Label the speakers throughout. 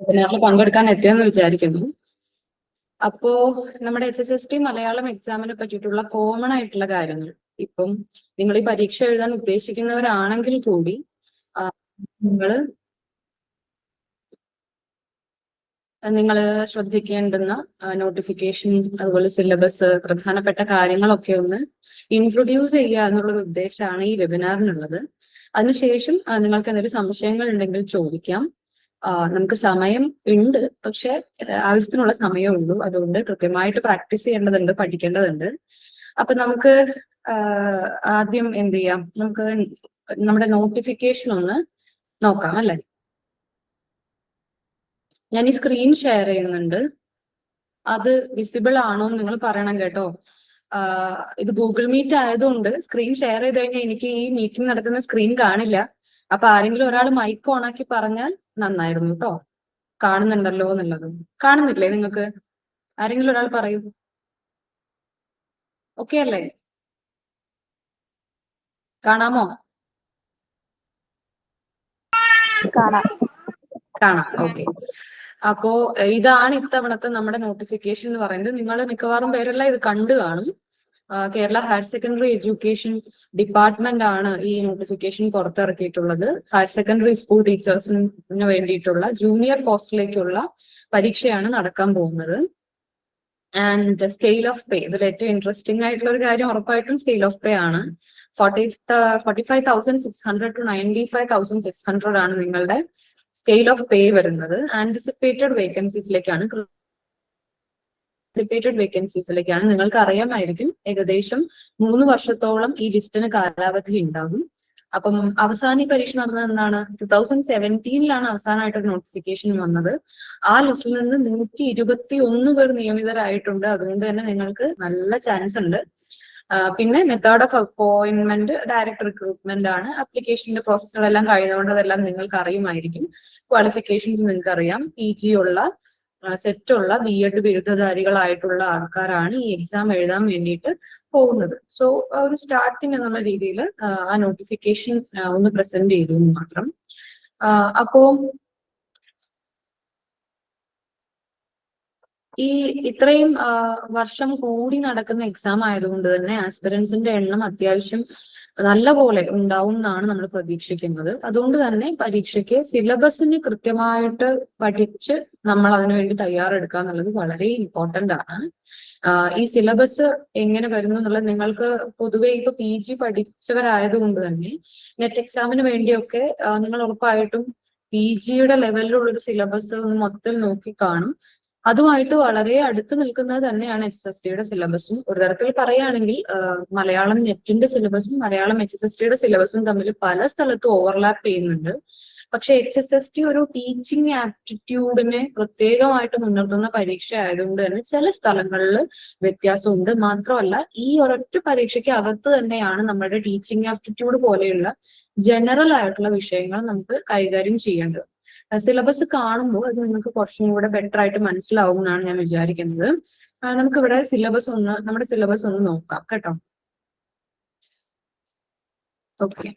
Speaker 1: വെബിനാറിൽ പങ്കെടുക്കാൻ എത്തിയെന്ന് വിചാരിക്കുന്നു. അപ്പോ നമ്മുടെ HSST മലയാളം എക്സാമിനെ പറ്റിയിട്ടുള്ള കോമൺ ആയിട്ടുള്ള കാര്യങ്ങൾ, ഇപ്പം നിങ്ങൾ ഈ പരീക്ഷ എഴുതാൻ ഉദ്ദേശിക്കുന്നവരാണെങ്കിൽ കൂടി നിങ്ങൾ ശ്രദ്ധിക്കേണ്ടുന്ന നോട്ടിഫിക്കേഷൻ, അതുപോലെ സിലബസ്, പ്രധാനപ്പെട്ട കാര്യങ്ങളൊക്കെ ഒന്ന് ഇൻട്രൊഡ്യൂസ് ചെയ്യുക എന്നുള്ളൊരു ഉദ്ദേശമാണ് ഈ വെബിനാറിനുള്ളത്. അതിനുശേഷം നിങ്ങൾക്ക് എന്തെങ്കിലും സംശയങ്ങൾ ഉണ്ടെങ്കിൽ ചോദിക്കാം. നമുക്ക് സമയം ഉണ്ട്, പക്ഷെ ആവശ്യത്തിനുള്ള സമയമേ ഉള്ളൂ. അതുകൊണ്ട് കൃത്യമായിട്ട് പ്രാക്ടീസ് ചെയ്യേണ്ടതുണ്ട്, പഠിക്കേണ്ടതുണ്ട്. അപ്പൊ നമുക്ക് ആദ്യം എന്ത് ചെയ്യാം, നമുക്ക് നമ്മുടെ നോട്ടിഫിക്കേഷൻ ഒന്ന് നോക്കാം അല്ലെ. ഞാൻ ഈ സ്ക്രീൻ ഷെയർ ചെയ്യുന്നുണ്ട്, അത് വിസിബിൾ ആണോ എന്ന് നിങ്ങൾ പറയണം കേട്ടോ. ഇത് ഗൂഗിൾ മീറ്റ് ആയതുകൊണ്ട് സ്ക്രീൻ ഷെയർ ചെയ്ത് കഴിഞ്ഞാൽ എനിക്ക് ഈ മീറ്റിംഗ് നടക്കുന്ന സ്ക്രീൻ കാണില്ല. അപ്പൊ ആരെങ്കിലും ഒരാൾ മൈക്ക് ഓൺ ആക്കി പറഞ്ഞാൽ നന്നായിരുന്നു കേട്ടോ. കാണുന്നുണ്ടല്ലോ എന്നുള്ളത്. കാണുന്നില്ലേ നിങ്ങൾക്ക്? ആരെങ്കിലും ഒരാൾ പറയൂ. ഓക്കെ അല്ലേ? കാണാമോ? കാണാം. ഓക്കെ. അപ്പോ ഇതാണ് ഇത്തവണത്തെ നമ്മുടെ നോട്ടിഫിക്കേഷൻ എന്ന് പറയുന്നത്. നിങ്ങൾ മിക്കവാറും പേരെല്ലാം ഇത് കണ്ടു കാണും. Kerala higher secondary education department ആണ് ഈ നോട്ടിഫിക്കേഷൻ പുറത്തിറക്കിയിട്ടുള്ളത്. ഹയർ സെക്കൻഡറി സ്കൂൾ ടീച്ചേഴ്സിന് വേണ്ടിയിട്ടുള്ള ജൂനിയർ പോസ്റ്റിലേക്കുള്ള പരീക്ഷയാണ് നടക്കാൻ പോകുന്നത്. ആൻഡ് സ്കെയിൽ ഓഫ് പേ, ഇതിൽ ഏറ്റവും ഇൻട്രസ്റ്റിംഗ് ആയിട്ടുള്ള ഒരു കാര്യം ഉറപ്പായിട്ടും സ്കെയിൽ ഓഫ് പേ ആണ്. 45,600 to 95,600 ആണ് നിങ്ങളുടെ സ്കെയിൽ ഓഫ് പേ വരുന്നത്. ആന്റിസിപ്പേറ്റഡ് വേക്കൻസീസിലേക്കാണ് നിങ്ങൾക്ക് അറിയാമായിരിക്കും, ഏകദേശം 3 വർഷത്തോളം ഈ ലിസ്റ്റിന് കാലാവധി ഉണ്ടാകും. അപ്പം അവസാന പരീക്ഷ നടന്നത് എന്താണ്? 2017 അവസാനമായിട്ട് ഒരു നോട്ടിഫിക്കേഷൻ വന്നത്. ആ ലിസ്റ്റിൽ നിന്ന് 121 പേർ നിയമിതരായിട്ടുണ്ട്. അതുകൊണ്ട് തന്നെ നിങ്ങൾക്ക് നല്ല ചാൻസ് ഉണ്ട്. പിന്നെ method of appointment direct recruitment ആണ്. അപ്ലിക്കേഷന്റെ പ്രോസസ്സുകളെല്ലാം കഴിഞ്ഞതുകൊണ്ട് അതെല്ലാം നിങ്ങൾക്ക് അറിയുമായിരിക്കും. ക്വാളിഫിക്കേഷൻസ് നിങ്ങൾക്ക് അറിയാം. PG ഉള്ള സെറ്റുള്ള BEd ബിരുദധാരികളായിട്ടുള്ള ആൾക്കാരാണ് ഈ എക്സാം എഴുതാൻ വേണ്ടിയിട്ട് പോകുന്നത്. സോ ഒരു സ്റ്റാർട്ടിങ് എന്നുള്ള രീതിയിൽ ആ നോട്ടിഫിക്കേഷൻ ഒന്ന് പ്രസന്റ് ചെയ്തു മാത്രം. അപ്പോ ഈ ഇത്രയും വർഷം കൂടി നടക്കുന്ന എക്സാം ആയതുകൊണ്ട് തന്നെ ആസ്പിറൻസിന്റെ എണ്ണം അത്യാവശ്യം നല്ല പോലെ ഉണ്ടാവും എന്നാണ് നമ്മൾ പ്രതീക്ഷിക്കുന്നത്. അതുകൊണ്ട് തന്നെ പരീക്ഷയ്ക്ക് സിലബസിന് കൃത്യമായിട്ട് പഠിച്ച് നമ്മൾ അതിനുവേണ്ടി തയ്യാറെടുക്കുക എന്നുള്ളത് വളരെ ഇമ്പോർട്ടന്റ് ആണ്. ഈ സിലബസ് എങ്ങനെ വരുന്നു എന്നുള്ളത് നിങ്ങൾക്ക് പൊതുവെ ഇപ്പൊ PG പഠിച്ചവരായതുകൊണ്ട് തന്നെ നെറ്റ് എക്സാമിന് വേണ്ടിയൊക്കെ നിങ്ങൾ ഉറപ്പായിട്ടും PGയുടെ ലെവലിലുള്ള ഒരു സിലബസ് ഒന്ന് മൊത്തത്തിൽ നോക്കി കാണും. അതുമായിട്ട് വളരെ അടുത്ത് നിൽക്കുന്നത് തന്നെയാണ് HSSTയുടെ സിലബസും. ഒരു തരത്തിൽ പറയുകയാണെങ്കിൽ മലയാളം നെറ്റിന്റെ സിലബസും മലയാളം HSSTയുടെ സിലബസും തമ്മിൽ പല സ്ഥലത്തും ഓവർലാപ്പ് ചെയ്യുന്നുണ്ട്. പക്ഷെ HSST ഒരു ടീച്ചിങ് ആപ്റ്റിറ്റ്യൂഡിനെ പ്രത്യേകമായിട്ട് മുൻനിർത്തുന്ന പരീക്ഷ ആയതുകൊണ്ട് തന്നെ ചില സ്ഥലങ്ങളിൽ വ്യത്യാസമുണ്ട്. മാത്രമല്ല ഈ ഒരൊറ്റ പരീക്ഷയ്ക്ക് അകത്ത് തന്നെയാണ് നമ്മുടെ ടീച്ചിങ് ആപ്റ്റിറ്റ്യൂഡ് പോലെയുള്ള ജനറൽ ആയിട്ടുള്ള വിഷയങ്ങൾ നമുക്ക് കൈകാര്യം ചെയ്യേണ്ടത്. സിലബസ് കാണുമ്പോൾ അത് നിങ്ങൾക്ക് കുറച്ചും കൂടെ ബെറ്റർ ആയിട്ട് മനസ്സിലാവും എന്നാണ് ഞാൻ വിചാരിക്കുന്നത്. നമുക്കിവിടെ നമ്മുടെ സിലബസ് ഒന്ന് നോക്കാം കേട്ടോ. ഓക്കെ,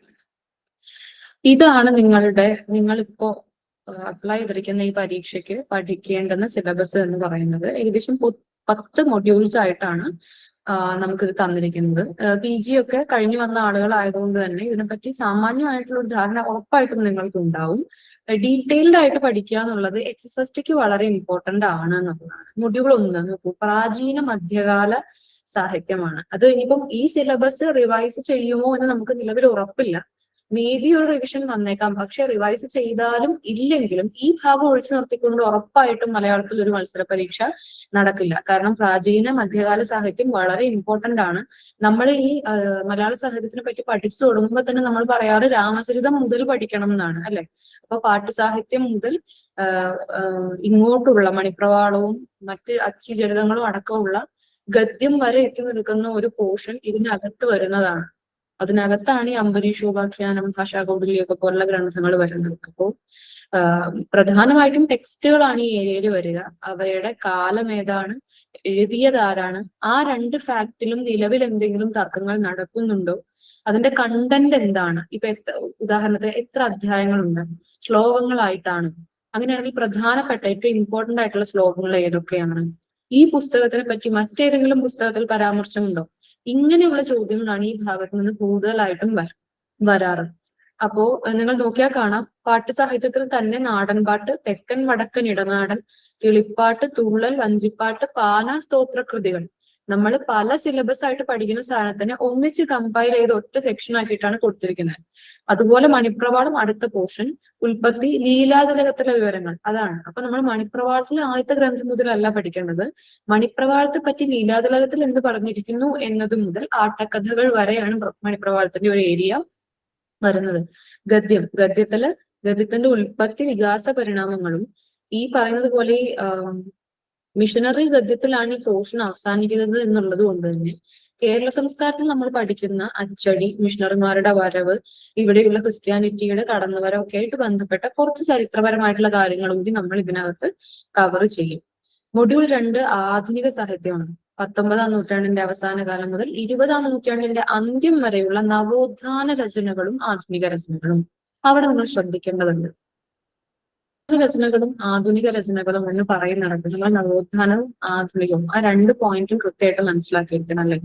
Speaker 1: ഇതാണ് നിങ്ങളിപ്പോ അപ്ലൈ ചെയ്തിരിക്കുന്ന ഈ പരീക്ഷയ്ക്ക് പഠിക്കേണ്ടുന്ന സിലബസ് എന്ന് പറയുന്നത്. ഏകദേശം 10 മൊഡ്യൂൾസ് ആയിട്ടാണ് നമുക്കിത് തന്നിരിക്കുന്നത്. PG ഒക്കെ കഴിഞ്ഞു വന്ന ആളുകളായതുകൊണ്ട് തന്നെ ഇതിനെപ്പറ്റി സാമാന്യമായിട്ടുള്ള ഒരു ധാരണ ഉറപ്പായിട്ടും നിങ്ങൾക്ക് ഉണ്ടാവും. ഡീറ്റെയിൽഡ് ആയിട്ട് പഠിക്കുക എന്നുള്ളത് HSSTക്ക് വളരെ ഇമ്പോർട്ടന്റ് ആണ് എന്നുള്ളതാണ്. മൊഡ്യൂൾ 1 നോക്കൂ, പ്രാചീന മധ്യകാല സാഹിത്യമാണ്. അത് ഇനിയിപ്പം ഈ സിലബസ് റിവൈസ് ചെയ്യുമോ എന്ന് നമുക്ക് നിലവിൽ ഉറപ്പില്ല. മേ ബി ഒരു റിവിഷൻ വന്നേക്കാം, പക്ഷെ റിവൈസ് ചെയ്താലും ഇല്ലെങ്കിലും ഈ ഭാഗം ഒഴിച്ചു നിർത്തിക്കൊണ്ട് ഉറപ്പായിട്ടും മലയാളത്തിൽ ഒരു മത്സര പരീക്ഷ നടക്കില്ല. കാരണം പ്രാചീന മധ്യകാല സാഹിത്യം വളരെ ഇമ്പോർട്ടന്റ് ആണ്. നമ്മൾ ഈ മലയാള സാഹിത്യത്തിനെ പറ്റി പഠിച്ചു തുടങ്ങുമ്പോൾ തന്നെ നമ്മൾ പറയാറ് രാമചരിതം മുതൽ പഠിക്കണം എന്നാണ് അല്ലെ. അപ്പൊ പാട്ടുസാഹിത്യം മുതൽ ഇങ്ങോട്ടുള്ള മണിപ്രവാളവും മറ്റ് അച്ചിചരിതങ്ങളും അടക്കമുള്ള ഗദ്യം വരെ എത്തി നിൽക്കുന്ന ഒരു പോർഷൻ ഇതിനകത്ത് വരുന്നതാണ്. അതിനകത്താണ് ഈ അംബരീഷോപാഖ്യാനം, ഭാഷാകൗടില്യമൊക്കെ പോലുള്ള ഗ്രന്ഥങ്ങൾ വരുന്നത്. അപ്പോൾ പ്രധാനമായിട്ടും ടെക്സ്റ്റുകളാണ് ഈ ഏരിയയിൽ വരിക. അവയുടെ കാലം ഏതാണ്, എഴുതിയതാരാണ്, ആ 2 ഫാക്ടിലും നിലവിൽ എന്തെങ്കിലും തർക്കങ്ങൾ നടക്കുന്നുണ്ടോ, അതിന്റെ കണ്ടന്റ് എന്താണ്, ഇപ്പൊ ഉദാഹരണത്തിന് എത്ര അധ്യായങ്ങളുണ്ട്, ശ്ലോകങ്ങളായിട്ടാണ്, അങ്ങനെയാണെങ്കിൽ പ്രധാനപ്പെട്ട ഏറ്റവും ഇമ്പോർട്ടന്റ് ആയിട്ടുള്ള ശ്ലോകങ്ങൾ ഏതൊക്കെയാണ്? ഈ പുസ്തകത്തിനെ പറ്റി മറ്റേതെങ്കിലും പുസ്തകത്തിൽ പരാമർശമുണ്ടോ? ഇങ്ങനെയുള്ള ചോദ്യങ്ങളാണ് ഈ ഭാഗത്ത് നിന്ന് കൂടുതലായിട്ടും വരാറ്. അപ്പോ നിങ്ങൾ നോക്കിയാൽ കാണാം, പാട്ട് സാഹിത്യത്തിൽ തന്നെ നാടൻ പാട്ട്, തെക്കൻ വടക്കൻ ഇടനാടൻ, കിളിപ്പാട്ട്, തുള്ളൽ, വഞ്ചിപ്പാട്ട്, പാന, സ്തോത്ര കൃതികൾ, നമ്മൾ പല സിലബസ് ആയിട്ട് പഠിക്കുന്ന സാധനത്തിനെ ഒന്നിച്ച് കമ്പൈൽ ചെയ്ത് ഒറ്റ സെക്ഷൻ ആക്കിയിട്ടാണ് കൊടുത്തിരിക്കുന്നത്. അതുപോലെ മണിപ്രവാളം അടുത്ത പോർഷൻ, ഉൽപ്പത്തി, ലീലാതിലകത്തിലെ വിവരങ്ങൾ, അതാണ്. അപ്പൊ നമ്മൾ മണിപ്രവാളത്തിലെ ആദ്യത്തെ ഗ്രന്ഥം മുതലല്ല പഠിക്കേണ്ടത്. മണിപ്രവാളത്തെ പറ്റി ലീലാതിലകത്തിൽ എന്ത് പറഞ്ഞിരിക്കുന്നു എന്നത് മുതൽ ആട്ടക്കഥകൾ വരെയാണ് മണിപ്രവാളത്തിന്റെ ഒരു ഏരിയ വരുന്നത്. ഗദ്യത്തിന്റെ ഉൽപ്പത്തി, വികാസ പരിണാമങ്ങളും ഈ പറയുന്നത് പോലെ മിഷനറി ഗദ്യത്തിലാണ് ഈ പോർഷൻ അവസാനിക്കുന്നത് എന്നുള്ളത് കൊണ്ട് തന്നെ കേരള സംസ്കാരത്തിൽ നമ്മൾ പഠിക്കുന്ന അച്ചടി, മിഷണറിമാരുടെ വരവ്, ഇവിടെയുള്ള ക്രിസ്ത്യാനിറ്റിയുടെ കടന്നുവരവൊക്കെ ആയിട്ട് ബന്ധപ്പെട്ട കുറച്ച് ചരിത്രപരമായിട്ടുള്ള കാര്യങ്ങൾ കൂടി നമ്മൾ ഇതിനകത്ത് കവർ ചെയ്യും. മൊഡ്യൂൾ 2 ആധുനിക സാഹിത്യമാണ്. 19-ാം നൂറ്റാണ്ടിന്റെ അവസാന കാലം മുതൽ 20-ാം നൂറ്റാണ്ടിന്റെ അന്ത്യം വരെയുള്ള നവോത്ഥാന രചനകളും ആധുനിക രചനകളും അവിടെ നമ്മൾ ശ്രദ്ധിക്കേണ്ടതുണ്ട്. ആധുനിക രചനകളും എന്ന് പറയുന്നിടത്ത് നമ്മൾ നവോത്ഥാനവും ആധുനികവും ആ 2 പോയിന്റും കൃത്യമായിട്ട് മനസ്സിലാക്കിയിരിക്കണം, അല്ലേ?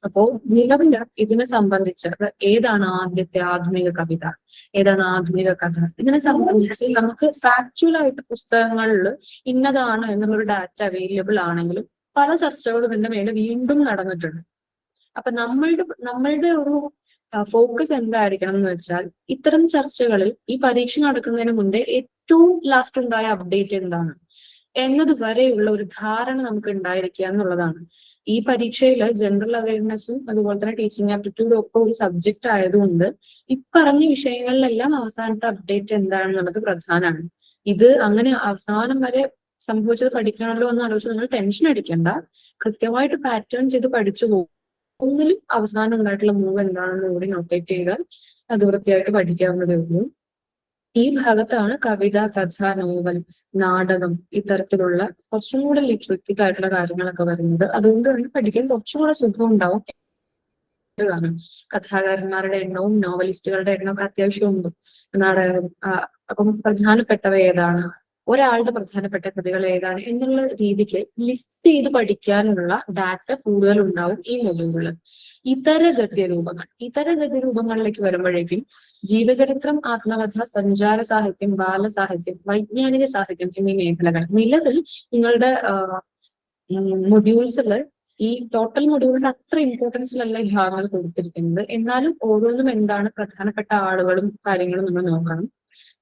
Speaker 1: അപ്പോ നിലവിൽ ഇതിനെ സംബന്ധിച്ച് ഏതാണ് ആദ്യത്തെ ആധുനിക കവിത, ഏതാണ് ആധുനിക കഥ, ഇതിനെ സംബന്ധിച്ച് നമുക്ക് ഫാക്ച്വൽ ആയിട്ട് പുസ്തകങ്ങളിൽ ഇന്നതാണ് എന്നുള്ളൊരു ഡാറ്റ അവൈലബിൾ ആണെങ്കിലും പല ചർച്ചകളും ഇതിന്റെ മേലെ വീണ്ടും നടന്നിട്ടുണ്ട്. അപ്പൊ നമ്മളുടെ ഒരു ഫോക്കസ് എന്തായിരിക്കണം എന്ന് വെച്ചാൽ, ഇത്തരം ചർച്ചകളിൽ ഈ പരീക്ഷ നടക്കുന്നതിന് മുന്നേ ഏറ്റവും ലാസ്റ്റ് ഉണ്ടായ അപ്ഡേറ്റ് എന്താണ് എന്നത് വരെയുള്ള ഒരു ധാരണ നമുക്ക് ഉണ്ടായിരിക്കുക എന്നുള്ളതാണ്. ഈ പരീക്ഷയിൽ ജനറൽ അവയർനെസ്സും അതുപോലെ തന്നെ ടീച്ചിങ് ആപ്റ്റിറ്റ്യൂഡും ഒക്കെ ഒരു സബ്ജക്റ്റ് ആയതുകൊണ്ട് ഇപ്പറഞ്ഞ വിഷയങ്ങളിലെല്ലാം അവസാനത്തെ അപ്ഡേറ്റ് എന്താണെന്നുള്ളത് പ്രധാനമാണ്. ഇത് അങ്ങനെ അവസാനം വരെ സംഭവിച്ചത് പഠിക്കണമല്ലോ എന്ന് ആലോചിച്ച് നിങ്ങൾ ടെൻഷൻ അടിക്കണ്ട. കൃത്യമായിട്ട് പാറ്റേൺ ചെയ്ത് പഠിച്ചു പോകും. ഒന്നിലും അവസാനം ഉണ്ടായിട്ടുള്ള മൂവ് എന്താണെന്ന് കൂടി നോട്ടേറ്റ് ചെയ്താൽ അത് വൃത്തിയായിട്ട് പഠിക്കാവുന്നതേ ഉള്ളൂ. ഈ ഭാഗത്താണ് കവിത, കഥ, നോവൽ, നാടകം ഇത്തരത്തിലുള്ള കുറച്ചും കൂടെ ലിറ്ററേറ്റിക് ആയിട്ടുള്ള കാര്യങ്ങളൊക്കെ വരുന്നത്. അതുകൊണ്ട് തന്നെ പഠിക്കാൻ കുറച്ചും കൂടെ സുഖം ഉണ്ടാവും. കഥാകാരന്മാരുടെ എണ്ണവും നോവലിസ്റ്റുകളുടെ എണ്ണവും അത്യാവശ്യം ഉണ്ട്. നാടകം അപ്പം പ്രധാനപ്പെട്ടവ ഏതാണ്, ഒരാളുടെ പ്രധാനപ്പെട്ട കൃതികൾ ഏതാണ് എന്നുള്ള രീതിക്ക് ലിസ്റ്റ് ചെയ്ത് പഠിക്കാനുള്ള ഡാറ്റ കൂടുതൽ ഉണ്ടാവും ഈ മൊഡ്യൂളിൽ. ഇതര ഗദ്യരൂപങ്ങളിലേക്ക് വരുമ്പോഴേക്കും ജീവചരിത്രം, ആത്മകഥ, സഞ്ചാര സാഹിത്യം, ബാലസാഹിത്യം, വൈജ്ഞാനിക സാഹിത്യം എന്നീ മേഖലകൾ നിലവിൽ നിങ്ങളുടെ മൊഡ്യൂൾസിൽ ഈ ടോട്ടൽ മൊഡ്യൂളിന്റെ അത്ര ഇമ്പോർട്ടൻസിലല്ല ഈ ഭാഗങ്ങൾ കൊടുത്തിരിക്കുന്നത്. എന്നാലും ഓരോന്നും എന്താണ് പ്രധാനപ്പെട്ട ആളുകളും കാര്യങ്ങളും നമ്മൾ നോക്കണം.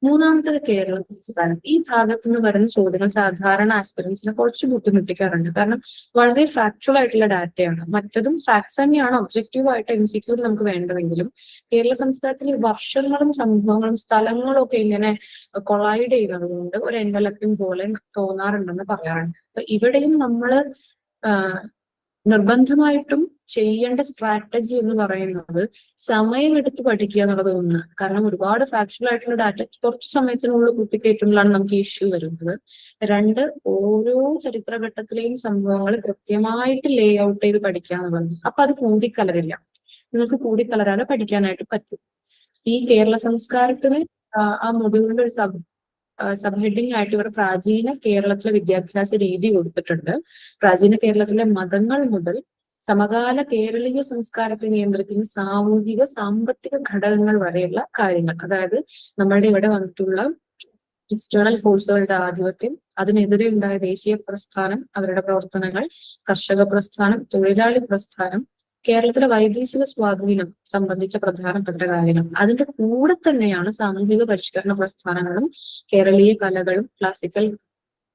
Speaker 1: മൂന്നാമത്തത് കേരള സംസ്കാരം. ഈ ഭാഗത്തു നിന്ന് വരുന്ന ചോദ്യങ്ങൾ സാധാരണ ആസ്പിറൻസിനെ കുറച്ച് ബുദ്ധിമുട്ടിക്കാറുണ്ട്. കാരണം വളരെ ഫാക്ച്വൽ ആയിട്ടുള്ള ഡാറ്റയാണ്. മറ്റതും ഫാക്ട്സ് തന്നെയാണ് ഒബ്ജക്റ്റീവ് ആയിട്ട് MCQ നമുക്ക് വേണ്ടതെങ്കിലും കേരള സംസ്കാരത്തിൽ വർഷങ്ങളും സംഭവങ്ങളും സ്ഥലങ്ങളും ഒക്കെ ഇങ്ങനെ കൊളൈഡ് ചെയ്യുന്നത് ഒരു എൻവലപ്പിംഗ് പോലെ തോന്നാറുണ്ടെന്ന് പറയാറുണ്ട്. അപ്പൊ ഇവിടെയും നമ്മൾ നിർബന്ധമായിട്ടും ചെയ്യേണ്ട സ്ട്രാറ്റജി എന്ന് പറയുന്നത് സമയമെടുത്ത് പഠിക്കുക എന്നുള്ളത് ഒന്ന്. കാരണം ഒരുപാട് ഫാക്ച്വൽ ആയിട്ടുള്ള ഡാറ്റ കുറച്ച് സമയത്തിനുള്ളിൽ കൂട്ടിക്കയറ്റുമ്പോഴാണ് നമുക്ക് ഇഷ്യൂ വരുന്നത്. 2, ഓരോ ചരിത്രഘട്ടത്തിലെയും സംഭവങ്ങൾ കൃത്യമായിട്ട് ലേ ഔട്ട് ചെയ്ത് പഠിക്കുക എന്നുള്ളത്. അപ്പൊ അത് കൂടിക്കലരില്ല, നിങ്ങൾക്ക് കൂടിക്കലരാതെ പഠിക്കാനായിട്ട് പറ്റും. ഈ കേരള സംസ്കാരത്തിന് ആ മൊഡ്യൂളിന്റെ ഒരു സബ് ഹെഡിങ് ആയിട്ട് ഇവിടെ പ്രാചീന കേരളത്തിലെ വിദ്യാഭ്യാസ രീതി കൊടുത്തിട്ടുണ്ട്. പ്രാചീന കേരളത്തിലെ മതങ്ങൾ മുതൽ സമകാല കേരളീയ സംസ്കാരത്തെ നിയന്ത്രിക്കുന്ന സാമൂഹിക സാമ്പത്തിക ഘടകങ്ങൾ വരെയുള്ള കാര്യങ്ങൾ, അതായത് നമ്മളുടെ ഇവിടെ വന്നിട്ടുള്ള എക്സ്റ്റേണൽ ഫോഴ്സുകളുടെ ആധിപത്യം, അതിനെതിരെ ഉണ്ടായ ദേശീയ പ്രസ്ഥാനം, അവരുടെ പ്രവർത്തനങ്ങൾ, കർഷക പ്രസ്ഥാനം, തൊഴിലാളി പ്രസ്ഥാനം, കേരളത്തിലെ വൈദേശിക സ്വാധീനം സംബന്ധിച്ച പ്രധാനപ്പെട്ട കാര്യങ്ങൾ. അതിന്റെ കൂടെ തന്നെയാണ് സാമൂഹിക പരിഷ്കരണ പ്രസ്ഥാനങ്ങളും കേരളീയ കലകളും ക്ലാസിക്കൽ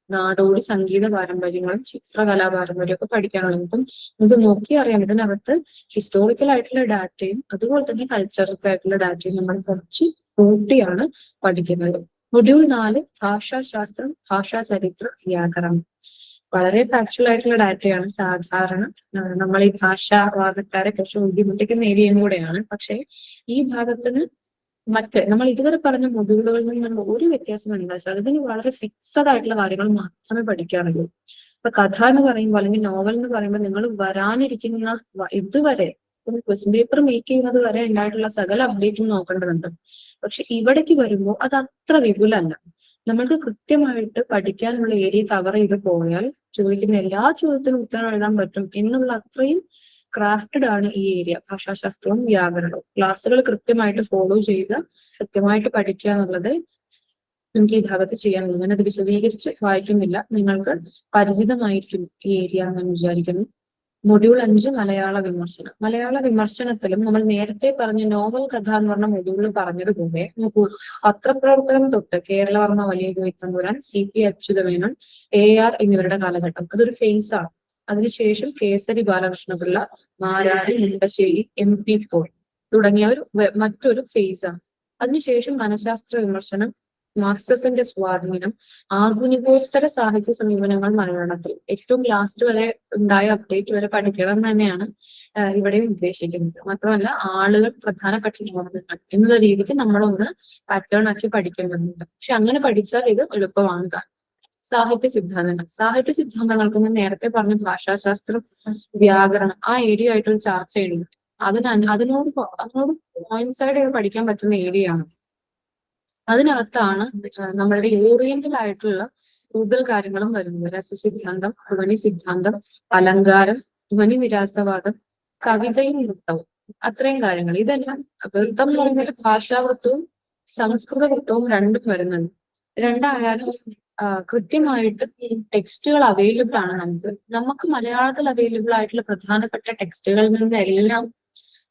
Speaker 1: നാടോടി സംഗീത പാരമ്പര്യങ്ങളും ചിത്രകലാ പാരമ്പര്യവും ഒക്കെ പഠിക്കാനുള്ളത്. ഇപ്പം നമുക്ക് നോക്കി അറിയാം, ഇതിനകത്ത് ഹിസ്റ്റോറിക്കൽ ആയിട്ടുള്ള ഡാറ്റയും അതുപോലെ തന്നെ കൾച്ചറൽ ആയിട്ടുള്ള ഡാറ്റയും നമ്മൾ കുറച്ച് കൂട്ടിയാണ് പഠിക്കുന്നത്. മൊഡ്യൂൾ 4 ഭാഷാശാസ്ത്രം, ഭാഷാ ചരിത്രം, വ്യാകരണം. വളരെ ഫാക്ച്വൽ ആയിട്ടുള്ള ഡാറ്റയാണ്. സാധാരണ നമ്മൾ ഈ ഭാഷാവാദക്കാരെ കുറച്ച് ബുദ്ധിമുട്ടിക്കുന്ന ഏരിയയും കൂടെയാണ്. പക്ഷെ ഈ ഭാഗത്തിന് നമ്മൾ ഇതുവരെ പറഞ്ഞ മൊഡ്യൂളുകളിൽ നിന്നുള്ള ഒരു വ്യത്യാസം എന്താ വെച്ചാൽ ഇതിന് വളരെ ഫിക്സഡ് ആയിട്ടുള്ള കാര്യങ്ങൾ മാത്രമേ പഠിക്കാറുള്ളൂ. ഇപ്പൊ കഥ എന്ന് പറയുമ്പോൾ അല്ലെങ്കിൽ നോവൽ എന്ന് പറയുമ്പോൾ നിങ്ങൾ വരാനിരിക്കുന്ന ഇതുവരെ ഒരു ക്വസ്റ്റ്യൻ പേപ്പർ മേക്ക് ചെയ്യുന്നത് വരെ ഉണ്ടായിട്ടുള്ള സകല അപ്ഡേറ്റും നോക്കേണ്ടതുണ്ട്. പക്ഷെ ഇവിടേക്ക് വരുമ്പോൾ അത് അത്ര വിപുലല്ല. നമ്മൾക്ക് കൃത്യമായിട്ട് പഠിക്കാനുള്ള ഏരിയ കവർ ചെയ്ത് പോയാൽ ചോദിക്കുന്ന എല്ലാ ചോദ്യത്തിനും ഉത്തരം എഴുതാൻ പറ്റും എന്നുള്ള അത്രയും ക്രാഫ്റ്റഡ് ആണ് ഈ ഏരിയ, ഭാഷാശാസ്ത്രവും വ്യാകരണവും. ക്ലാസ്സുകൾ കൃത്യമായിട്ട് ഫോളോ ചെയ്യുക, കൃത്യമായിട്ട് പഠിക്കുക എന്നുള്ളത് നമുക്ക് ഈ ഭാഗത്ത് ചെയ്യാൻ കഴിയും. ഞാനത് വിശദീകരിച്ച് വായിക്കുന്നില്ല, നിങ്ങൾക്ക് പരിചിതമായിരിക്കും ഈ ഏരിയ എന്ന് ഞാൻ വിചാരിക്കുന്നു. മൊഡ്യൂൾ 5 മലയാള വിമർശനം. മലയാള വിമർശനത്തിലും നമ്മൾ നേരത്തെ പറഞ്ഞ നോവൽ കഥ എന്ന് പറഞ്ഞ മൊഡ്യൂളിൽ പറഞ്ഞതുപോലെ നോക്കൂ, പത്രപ്രവർത്തനം തൊട്ട് കേരളവർമ്മ വലിയ കോയിത്തമ്പുരാൻ, CP അച്യുതമേനോൻ, AR എന്നിവരുടെ കാലഘട്ടം അതൊരു ഫേസ് ആണ്. അതിനുശേഷം കേസരി ബാലകൃഷ്ണപിള്ള, മാരാരി, മുണ്ടശ്ശേരി, MP പോൾ തുടങ്ങിയവർ മറ്റൊരു ഫേസ് ആണ്. അതിനുശേഷം മനഃശാസ്ത്ര വിമർശനം, മാർക്സത്തിന്റെ സ്വാധീനം, ആധുനികോത്തര സാഹിത്യ സമീപനങ്ങൾ മലയാളത്തിൽ ഏറ്റവും ലാസ്റ്റ് വരെ ഉണ്ടായ അപ്ഡേറ്റ് വരെ പഠിക്കണം എന്ന് തന്നെയാണ് ഇവിടെയും ഉദ്ദേശിക്കുന്നത്. മാത്രമല്ല ആളുകൾ പ്രധാനപ്പെട്ട നിയമങ്ങൾ എന്നുള്ള രീതിക്ക് നമ്മളൊന്ന് പാറ്റേൺ ആക്കി പഠിക്കേണ്ടതുണ്ട്. പക്ഷെ അങ്ങനെ പഠിച്ചാൽ ഇത് എളുപ്പമാണ്. സാഹിത്യ സിദ്ധാന്തങ്ങൾ. സാഹിത്യ സിദ്ധാന്തങ്ങൾക്ക് ഞാൻ നേരത്തെ പറഞ്ഞ ഭാഷാശാസ്ത്രം, വ്യാകരണം ആ ഏരിയ ആയിട്ടൊരു ചർച്ച ചെയ്യുന്നു. അതിനോട് കോയിൻസൈഡ് ചെയ്ത് പഠിക്കാൻ പറ്റുന്ന ഏരിയ ആണ്. അതിനകത്താണ് നമ്മളുടെ ഓറിയന്റൽ ആയിട്ടുള്ള കൂടുതൽ കാര്യങ്ങളും വരുന്നത്. രസസിദ്ധാന്തം, ധ്വനി സിദ്ധാന്തം, അലങ്കാരം, ധ്വനി നിരാസവാദം, കവിതയും നൃത്തവും, അത്രയും കാര്യങ്ങൾ. ഇതെല്ലാം വൃത്തം എന്ന് പറയുന്നത് ഭാഷാവൃത്തവും സംസ്കൃത വൃത്തവും രണ്ടും വരുന്നുണ്ട്. രണ്ടായാലും കൃത്യമായിട്ട് ടെക്സ്റ്റുകൾ അവൈലബിൾ ആണ്. നമുക്ക് മലയാളത്തിൽ അവൈലബിൾ ആയിട്ടുള്ള പ്രധാനപ്പെട്ട ടെക്സ്റ്റുകളിൽ നിന്ന് എല്ലാം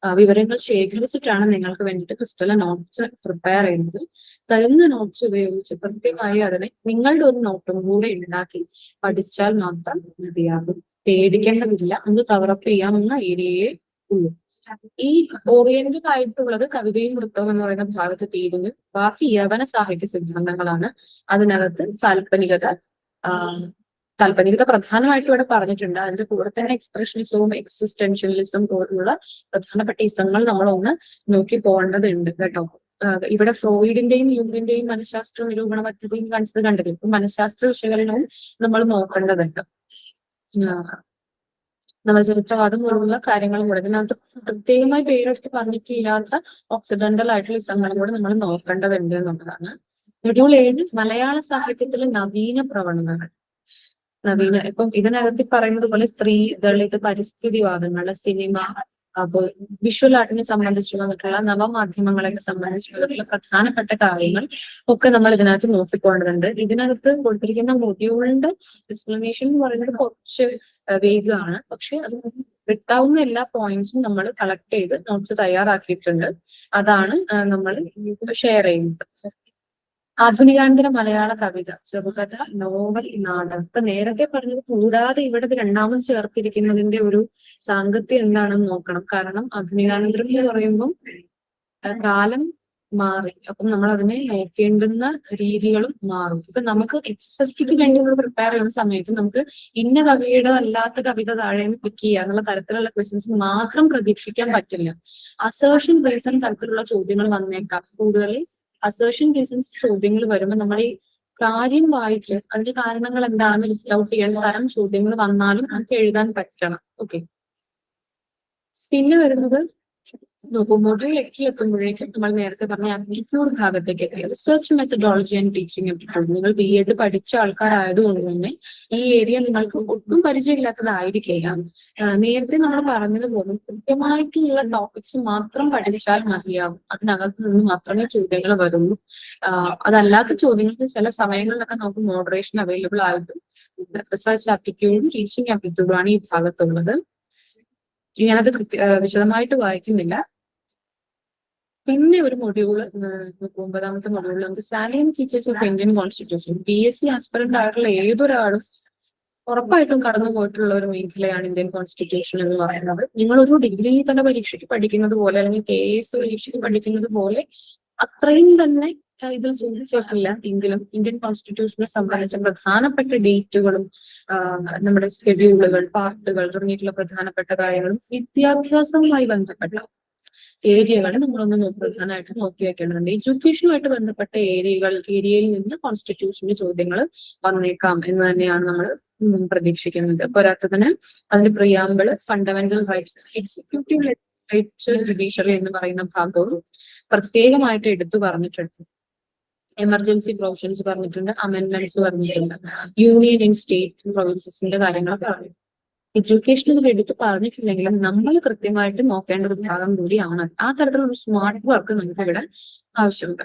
Speaker 1: വിവരങ്ങൾ ശേഖരിച്ചിട്ടാണ് നിങ്ങൾക്ക് വേണ്ടിയിട്ട് ക്രിസ്റ്റല നോട്ട്സ് പ്രിപ്പയർ ചെയ്യുന്നത്. തരുന്ന നോട്ട്സ് ഉപയോഗിച്ച് കൃത്യമായി അതിനെ നിങ്ങളുടെ ഒരു നോട്ടും കൂടെ ഉണ്ടാക്കി പഠിച്ചാൽ മാത്രം മതിയാകും. പേടിക്കേണ്ടതില്ല, ഒന്ന് കവറപ്പ് ചെയ്യാവുന്ന ഏരിയയെ ഉള്ളൂ. ഈ ഓറിയന്റൽ ആയിട്ടുള്ളത് കവിതയും നൃത്തവും എന്ന് പറയുന്ന ഭാഗത്ത് തീരുന്നു. ബാക്കി യവന സാഹിത്യ സിദ്ധാന്തങ്ങളാണ്. അതിനകത്ത് കാൽപ്പനികത പ്രധാനമായിട്ടും ഇവിടെ പറഞ്ഞിട്ടുണ്ട്. അതിന്റെ കൂടെ തന്നെ എക്സ്പ്രഷനിസവും എക്സിസ്റ്റൻഷ്യലിസം പോലുള്ള പ്രധാനപ്പെട്ട ഇസങ്ങൾ നമ്മളൊന്ന് നോക്കി പോകേണ്ടതുണ്ട് കേട്ടോ. ഇവിടെ ഫ്രോയിഡിന്റെയും യുങ്ങിന്റെയും മനഃശാസ്ത്ര നിരൂപണ പദ്ധതിയും കാണിച്ചത് കണ്ടില്ലേ. ഇപ്പൊ മനഃശാസ്ത്ര വിശകലനവും നമ്മൾ നോക്കേണ്ടതുണ്ട്. നവചരിത്രവാദം പോലുള്ള കാര്യങ്ങളും കൂടെ ഇതിനകത്ത് പ്രത്യേകമായി പേരെടുത്ത് പറഞ്ഞിട്ടില്ലാത്ത ഓക്സിഡന്റൽ ആയിട്ടുള്ള ഇസങ്ങളും കൂടെ നമ്മൾ നോക്കേണ്ടതുണ്ട് എന്നുള്ളതാണ്. മൊഡ്യൂൾ 7 മലയാള സാഹിത്യത്തിലെ നവീന പ്രവണതകൾ. ഇപ്പം ഇതിനകത്ത് പറയുന്നത് പോലെ സ്ത്രീ, ദളിത്, പരിസ്ഥിതിവാദങ്ങൾ, സിനിമ, അപ്പോൾ വിഷ്വൽ ആർട്ടിനെ സംബന്ധിച്ച് വന്നിട്ടുള്ള നവമാധ്യമങ്ങളെയൊക്കെ സംബന്ധിച്ചുള്ള പ്രധാനപ്പെട്ട കാര്യങ്ങൾ ഒക്കെ നമ്മൾ ഇതിനകത്ത് നോക്കിക്കൊണ്ടതുണ്ട്. ഇതിനകത്ത് കൊടുത്തിരിക്കുന്ന മൊഡ്യൂളിന്റെ എക്സ്പ്ലനേഷൻ എന്ന് പറയുന്നത് കുറച്ച് വേഗമാണ്. പക്ഷെ അത് കിട്ടാവുന്ന എല്ലാ പോയിന്റ്സും നമ്മൾ കളക്ട് ചെയ്ത് നോട്ട്സ് തയ്യാറാക്കിയിട്ടുണ്ട്. അതാണ് നമ്മൾ ഷെയർ ചെയ്യുന്നത്. ആധുനികാനന്തര മലയാള കവിത, ചെറുകഥ, നോവൽ, നാടകം. ഇപ്പൊ നേരത്തെ പറഞ്ഞത് കൂടാതെ ഇവിടെ രണ്ടാമത് ചേർത്തിരിക്കുന്നതിന്റെ ഒരു സാങ്കത്യം എന്താണെന്ന് നോക്കണം. കാരണം ആധുനികാനന്തരം എന്ന് പറയുമ്പോൾ കാലം മാറി, അപ്പം നമ്മൾ അതിനെ നോക്കേണ്ടുന്ന രീതികളും മാറും. ഇപ്പൊ നമുക്ക് HSSTക്ക് വേണ്ടി നമ്മൾ പ്രിപ്പയർ ചെയ്യുന്ന സമയത്ത് നമുക്ക് ഇന്ന കവിയുടെ അല്ലാത്ത കവിത താഴെ പിക്ക് ചെയ്യുക എന്നുള്ള തരത്തിലുള്ള ക്വസ്റ്റ്യൻസ് മാത്രം പ്രതീക്ഷിക്കാൻ പറ്റില്ല. അസേർഷൻ റീസൺ തരത്തിലുള്ള ചോദ്യങ്ങൾ വന്നേക്കാം. കൂടുതൽ അസേർഷൻ റീസൺസ് ചോദ്യങ്ങൾ വരുമ്പോൾ നമ്മൾ ഈ കാര്യം വായിച്ച് അതിന്റെ കാരണങ്ങൾ എന്താണെന്ന് ലിസ്റ്റ് ഔട്ട് ചെയ്യേണ്ട തരം ചോദ്യങ്ങൾ വന്നാലും നമുക്ക് എഴുതാൻ പറ്റണം. ഓക്കെ, പിന്നെ വരുന്നത് നോക്കൂ, മൊഡ്യൂൾ 8 എത്തുമ്പോഴേക്കും നമ്മൾ നേരത്തെ പറഞ്ഞ ആപ്റ്റിറ്റ്യൂഡ് ഭാഗത്തേക്ക് എത്തി. Research methodology and teaching aptitude. നിങ്ങൾ BEd പഠിച്ച ആൾക്കാരായതുകൊണ്ട് തന്നെ ഈ ഏരിയ നിങ്ങൾക്ക് ഒട്ടും പരിചയമില്ലാത്തതായിരിക്കില്ല. നേരത്തെ നമ്മൾ പറഞ്ഞതുപോലെ കൃത്യമായിട്ടുള്ള ടോപ്പിക്സ് മാത്രം പഠിച്ചാൽ മതിയാവും. അതിനകത്ത് നിന്ന് മാത്രമേ ചോദ്യങ്ങൾ വരുള്ളൂ. അതല്ലാത്ത ചോദ്യങ്ങൾക്ക് ചില സമയങ്ങളിലൊക്കെ നമുക്ക് മോഡറേഷൻ അവൈലബിൾ ആയിട്ടും റിസർച്ച് ആപ്റ്റിറ്റ്യൂഡും ടീച്ചിങ് ആപ്റ്റിറ്റ്യൂഡും ആണ് ഈ ഭാഗത്തുള്ളത്. ഞാനത് വിശദമായിട്ട് വായിക്കുന്നില്ല. പിന്നെ ഒരു മൊഡ്യൂള് 9ാമത്തെ മൊഡ്യൂളിൽ നമുക്ക് salient features of Indian constitution. PSC aspirant ആയിട്ടുള്ള ഏതൊരാളും ഉറപ്പായിട്ടും കടന്നു പോയിട്ടുള്ള ഒരു മേഖലയാണ് ഇന്ത്യൻ കോൺസ്റ്റിറ്റ്യൂഷൻ എന്ന് പറയുന്നത്. നിങ്ങളൊരു ഡിഗ്രി തല പരീക്ഷയ്ക്ക് പഠിക്കുന്നത് പോലെ അല്ലെങ്കിൽ KS പരീക്ഷയ്ക്ക് പഠിക്കുന്നത് പോലെ അത്രയും തന്നെ ഇതിൽ സൂചിച്ചിട്ടില്ല എങ്കിലും ഇന്ത്യൻ കോൺസ്റ്റിറ്റ്യൂഷനെ സംബന്ധിച്ച പ്രധാനപ്പെട്ട ഡേറ്റുകളും നമ്മുടെ സ്കെഡ്യൂളുകൾ, പാർട്ടുകൾ തുടങ്ങിയിട്ടുള്ള പ്രധാനപ്പെട്ട കാര്യങ്ങളും വിദ്യാഭ്യാസവുമായി ബന്ധപ്പെട്ട ഏരിയകൾ നമ്മളൊന്ന് പ്രധാനമായിട്ട് നോക്കി വെക്കേണ്ടതുണ്ട്. എഡ്യൂക്കേഷനുമായിട്ട് ബന്ധപ്പെട്ട ഏരിയയിൽ നിന്ന് കോൺസ്റ്റിറ്റ്യൂഷന്റെ ചോദ്യങ്ങൾ വന്നേക്കാം എന്ന് തന്നെയാണ് നമ്മൾ പ്രതീക്ഷിക്കുന്നത്. പോരാത്തതിന് അതിന്റെ preamble, fundamental rights, executive legislature, judiciary എന്ന് പറയുന്ന ഭാഗവും പ്രത്യേകമായിട്ട് എടുത്തു പറഞ്ഞിട്ടുണ്ട്. എമർജൻസി പ്രൊവിഷൻസ് പറഞ്ഞിട്ടുണ്ട്, അമെന്റ്മെന്റ്സ് പറഞ്ഞിട്ടുണ്ട്, യൂണിയൻ ഇൻ സ്റ്റേറ്റ് പ്രൊവിൻസസിന്റെ കാര്യങ്ങളൊക്കെ പറഞ്ഞു. എഡ്യൂക്കേഷണൽ എടുത്ത് പറഞ്ഞിട്ടില്ലെങ്കിലും നമ്മൾ കൃത്യമായിട്ട് നോക്കേണ്ട ഒരു ഭാഗം കൂടിയാണ്. ആ തരത്തിലുള്ള സ്മാർട്ട് വർക്ക് നമുക്ക് ഇവിടെ ആവശ്യമുണ്ട്.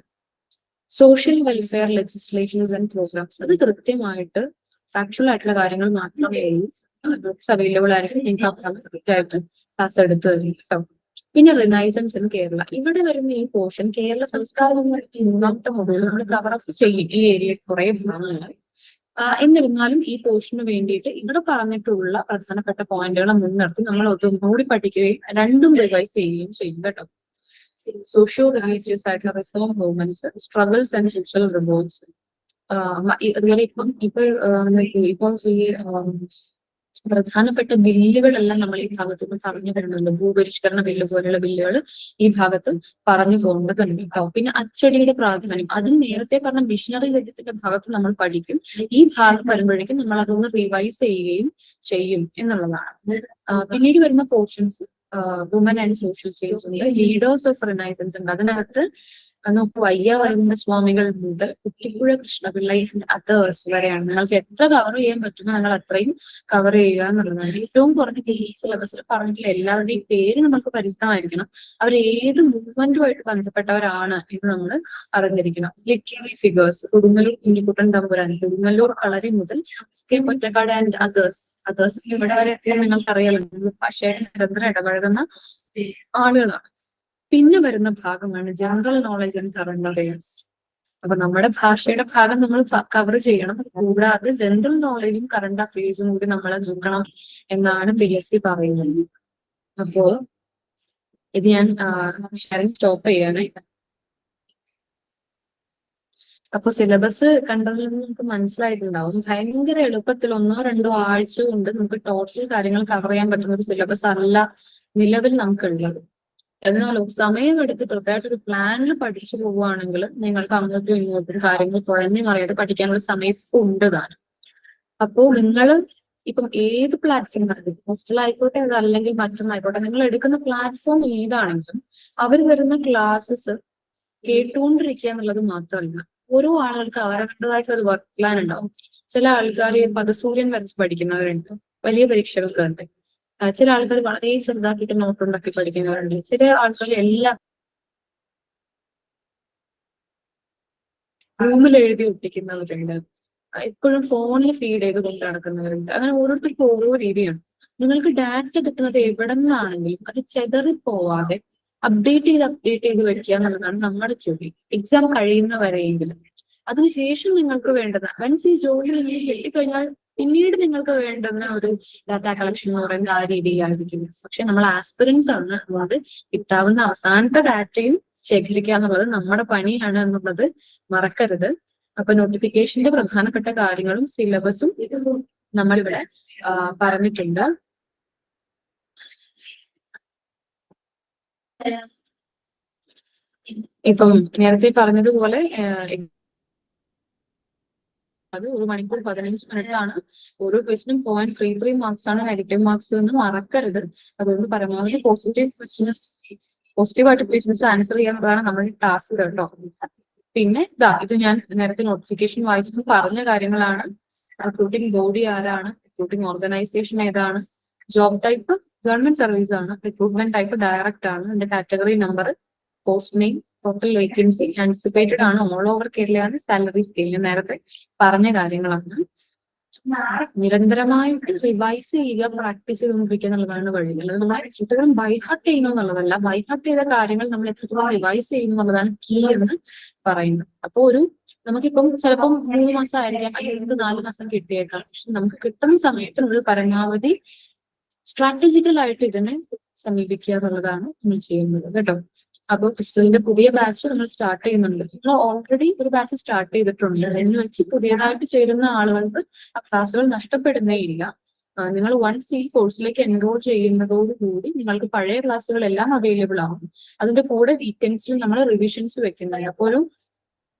Speaker 1: Social welfare legislations and programmes, അത് കൃത്യമായിട്ട് ഫാക്ച്വൽ ആയിട്ടുള്ള കാര്യങ്ങൾ മാത്രമേ ബുക്സ് അവൈലബിൾ ആയിരിക്കും. നിങ്ങൾക്ക് ക്ലാസ് എടുത്ത് കേട്ടോ. പിന്നെ റിനൈസൻസ് ഇൻ കേരള, ഇവിടെ വരുന്ന ഈ പോർഷൻ കേരള സംസ്കാരം മൂന്നാമത്തെ മൊഡ്യൂൾ നമ്മൾ കവർ അപ്പ് ചെയ്യും. ഈ ഏരിയയിൽ കുറെ ഭാഗങ്ങൾ എന്നിരുന്നാലും ഈ പോർഷന് വേണ്ടിയിട്ട് ഇവിടെ പറഞ്ഞിട്ടുള്ള പ്രധാനപ്പെട്ട പോയിന്റുകളെ മുൻനിർത്തി നമ്മൾ ഒന്നുകൂടി പഠിക്കുകയും രണ്ടും റിവൈസ് ചെയ്യുകയും ചെയ്യും കേട്ടോ. സോഷ്യോ റിലീജിയസ് ആയിട്ടുള്ള reform movements, struggles and social revolts. ഇപ്പൊ ഈ പ്രധാനപ്പെട്ട ബില്ലുകളെല്ലാം നമ്മൾ ഈ ഭാഗത്ത് നിന്ന് പറഞ്ഞു തരുന്നുണ്ട്. ഭൂപരിഷ്കരണ ബില്ല് പോലെയുള്ള ബില്ലുകൾ ഈ ഭാഗത്ത് പറഞ്ഞു പോകുന്നതുണ്ട് കേട്ടോ. പിന്നെ അച്ചടിയുടെ പ്രാധാന്യം, അതും നേരത്തെ പറഞ്ഞ മിഷനറി രംഗത്തിന്റെ ഭാഗത്ത് നമ്മൾ പഠിക്കും. ഈ ഭാഗം വരുമ്പോഴേക്കും നമ്മൾ അതൊന്ന് റിവൈസ് ചെയ്യുകയും ചെയ്യും എന്നുള്ളതാണ്. പിന്നീട് വരുന്ന portions woman and social change ഉണ്ട്, ലീഡേഴ്സ് ഓഫ് റിനൈസൻസ് ഉണ്ട്. അതിനകത്ത് നോക്കൂ, വൈദ്യ സ്വാമികൾ മുതൽ കുറ്റിപ്പുഴ കൃഷ്ണപിള്ള അതേഴ്സ് വരെയാണ്. നിങ്ങൾക്ക് എത്ര കവർ ചെയ്യാൻ പറ്റുമോ നിങ്ങൾ അത്രയും കവർ ചെയ്യുക എന്നുള്ളതാണ്. ഏറ്റവും കുറഞ്ഞ ഈ സിലബസിൽ പറഞ്ഞിട്ടുള്ള എല്ലാവരുടെയും പേര് നമുക്ക് പരിചിതമായിരിക്കണം. അവർ ഏത് മൂവ്മെന്റുമായിട്ട് ബന്ധപ്പെട്ടവരാണ് എന്ന് നമ്മൾ അറിഞ്ഞിരിക്കണം. ലിറ്റററി ഫിഗേഴ്സ്, കൊടുങ്ങല്ലൂർ കുഞ്ഞിക്കുട്ടൻ തമ്പുരാൻ, കൊടുങ്ങല്ലൂർ കളരി മുതൽ കെ പൊറ്റക്കാട് ആൻഡ് അതേഴ്സ് ഇവിടെ വരെ എത്തിയാൽ നിങ്ങൾക്ക് അറിയാലോ, ഭാഷയായിട്ട് നിരന്തരം ഇടപഴകുന്ന ആളുകളാണ്. പിന്നെ വരുന്ന ഭാഗമാണ് general knowledge and current affairs. അപ്പൊ നമ്മുടെ ഭാഷയുടെ ഭാഗം നമ്മൾ കവർ ചെയ്യണം. കൂടാതെ ജനറൽ നോളജും കറണ്ട് അഫയേഴ്സും കൂടി നമ്മൾ നോക്കണം എന്നാണ് PSC പറയുന്നത്. അപ്പോ ഇത് ഞാൻ ഷെയറിംഗ് സ്റ്റോപ്പ് ചെയ്യാണ്. അപ്പൊ സിലബസ് കണ്ടതിൽ നിന്ന് നമുക്ക് മനസ്സിലായിട്ടുണ്ടാവും, ഭയങ്കര എളുപ്പത്തിൽ 1-2 ആഴ്ച കൊണ്ട് നമുക്ക് ടോട്ടൽ കാര്യങ്ങൾ കവർ ചെയ്യാൻ പറ്റുന്ന ഒരു സിലബസ് അല്ല നിലവിൽ നമുക്കുള്ളത്. എന്നാലും സമയമെടുത്ത് കൃത്യമായിട്ടൊരു പ്ലാനിൽ പഠിച്ചു പോവുകയാണെങ്കിൽ നിങ്ങൾക്ക് അങ്ങോട്ടും ഇങ്ങോട്ടും കാര്യങ്ങൾ കുഴഞ്ഞു മറിയാതെ പഠിക്കാനുള്ള സമയം ഉണ്ട് താനും. അപ്പോൾ നിങ്ങൾ ഇപ്പം ഏത് പ്ലാറ്റ്ഫോം ഹോസ്റ്റൽ ആയിക്കോട്ടെ, അതല്ലെങ്കിൽ മറ്റൊന്നായിക്കോട്ടെ, നിങ്ങൾ എടുക്കുന്ന പ്ലാറ്റ്ഫോം ഏതാണെങ്കിലും അവർ വരുന്ന ക്ലാസ്സസ് കേട്ടുകൊണ്ടിരിക്കുക എന്നുള്ളത് മാത്രമല്ല, ഓരോ ആളുകൾക്ക് അവരുടേതായിട്ടുള്ള ഒരു വർക്ക് പ്ലാൻ ഉണ്ടാവും. ചില ആൾക്കാർ പദസൂര്യൻ വരച്ച് പഠിക്കുന്നവരുണ്ട്, വലിയ പരീക്ഷകൾക്ക് ഉണ്ട്. ചില ആൾക്കാർ വളരെ ചെറുതാക്കിയിട്ട് നോട്ടുണ്ടാക്കി പഠിക്കുന്നവരുണ്ട്. ചില ആൾക്കാർ എല്ലാം റൂമിൽ എഴുതി ഒട്ടിക്കുന്നവരുണ്ട്. എപ്പോഴും ഫോണിൽ ഫീഡ് ചെയ്ത് കൊണ്ട് നടക്കുന്നവരുണ്ട്. അങ്ങനെ ഓരോരുത്തർക്കും ഓരോ രീതിയാണ്. നിങ്ങൾക്ക് ഡാറ്റ കിട്ടുന്നത് എവിടെ നിന്നാണെങ്കിലും അത് ചെതറിപ്പോവാതെ അപ്ഡേറ്റ് ചെയ്ത് വെക്കുക എന്നുള്ളതാണ് നമ്മുടെ ജോലി, എക്സാം കഴിയുന്നവരെയെങ്കിലും. അതിനുശേഷം നിങ്ങൾക്ക് വേണ്ടത് വൺസ് ഈ ജോലി നിങ്ങൾ കിട്ടിക്കഴിഞ്ഞാൽ പിന്നീട് നിങ്ങൾക്ക് വേണ്ടുന്ന ഒരു ഡാറ്റ കളക്ഷൻ എന്ന് പറയുന്നത് ആ രീതിയിലായിരിക്കും. പക്ഷെ നമ്മൾ ആസ്പിറൻസ് ആണ്, അത് കിട്ടാവുന്ന അവസാനത്തെ ഡാറ്റയും ശേഖരിക്കുക എന്നുള്ളത് നമ്മുടെ പണിയാണ് എന്നുള്ളത് മറക്കരുത്. അപ്പൊ നോട്ടിഫിക്കേഷന്റെ പ്രധാനപ്പെട്ട കാര്യങ്ങളും സിലബസും നമ്മളിവിടെ പറഞ്ഞിട്ടുണ്ട്. ഇപ്പം നേരത്തെ പറഞ്ഞതുപോലെ അത് 1 മണിക്കൂർ 15 മിനിറ്റാണ്. ഓരോ ക്വസ്റ്റിനും 0.33 മാർക്സ് ആണ് നെഗറ്റീവ് മാർക്സ് എന്ന് മറക്കരുത്. അതുകൊണ്ട് പരമാവധി പോസിറ്റീവായിട്ട് ക്വസ്റ്റ്യൻസ് ആൻസർ ചെയ്യാനുള്ളതാണ് നമ്മുടെ ടാസ്ക് കേട്ടോ. പിന്നെ ഇത് ഞാൻ നേരത്തെ നോട്ടിഫിക്കേഷൻ വായിച്ചപ്പോൾ പറഞ്ഞ കാര്യങ്ങളാണ്. റിക്രൂട്ടിംഗ് ബോഡി ആരാണ്, റിക്രൂട്ടിംഗ് ഓർഗനൈസേഷൻ ഏതാണ്, ജോബ് ടൈപ്പ് ഗവൺമെന്റ് സർവീസ് ആണ്, റിക്രൂട്ട്മെന്റ് ടൈപ്പ് ഡയറക്റ്റ് ആണ്, അതിന്റെ category number, post name, total vacancy anticipated ആണ്, ഓൾ ഓവർ കേരളയാണ്, സാലറി സ്കെയിൽ നേരത്തെ പറഞ്ഞ കാര്യങ്ങളാണ്. നിരന്തരമായിട്ട് റിവൈസ് ചെയ്യുക, പ്രാക്ടീസ് ചെയ്തുകൊണ്ടിരിക്കുക എന്നുള്ളതാണ് വഴി. അല്ലാതെ നമ്മളെ കുട്ടികളും ബൈഹാർട്ട് ചെയ്യുന്നു എന്നുള്ളതല്ല, ബൈഹാർട്ട് ചെയ്ത കാര്യങ്ങൾ നമ്മൾ എത്രത്തോളം റിവൈസ് ചെയ്യുന്നു എന്നുള്ളതാണ് കീ എന്ന് പറയുന്നത്. അപ്പൊ നമുക്കിപ്പം ചിലപ്പം 3 മാസം ആയിരിക്കാം, അല്ലെങ്കിൽ 4 മാസം കിട്ടിയേക്കാം. പക്ഷെ നമുക്ക് കിട്ടുന്ന സമയത്ത് നമ്മൾ പരമാവധി സ്ട്രാറ്റജിക്കൽ ആയിട്ട് ഇതിനെ സമീപിക്കുക എന്നുള്ളതാണ് നമ്മൾ ചെയ്യുന്നത് കേട്ടോ. അപ്പൊ ക്രിസ്റ്റലിന്റെ പുതിയ ബാച്ച് നമ്മൾ സ്റ്റാർട്ട് ചെയ്യുന്നുണ്ട്. നമ്മൾ ഓൾറെഡി ഒരു ബാച്ച് സ്റ്റാർട്ട് ചെയ്തിട്ടുണ്ട് എന്ന് വെച്ച് പുതിയതായിട്ട് ചേരുന്ന ആളുകൾക്ക് ആ ക്ലാസ്സുകൾ നഷ്ടപ്പെടുന്നേ ഇല്ല. നിങ്ങൾ വൺസ് ഈ കോഴ്സിലേക്ക് എൻറോൾ ചെയ്യുന്നതോടുകൂടി നിങ്ങൾക്ക് പഴയ ക്ലാസ്സുകളെല്ലാം അവൈലബിൾ ആവും. അതിന്റെ കൂടെ വീക്കെൻഡ്സിൽ നമ്മൾ റിവിഷൻസ് വെക്കുന്നുണ്ട്. അപ്പോൾ ഒരു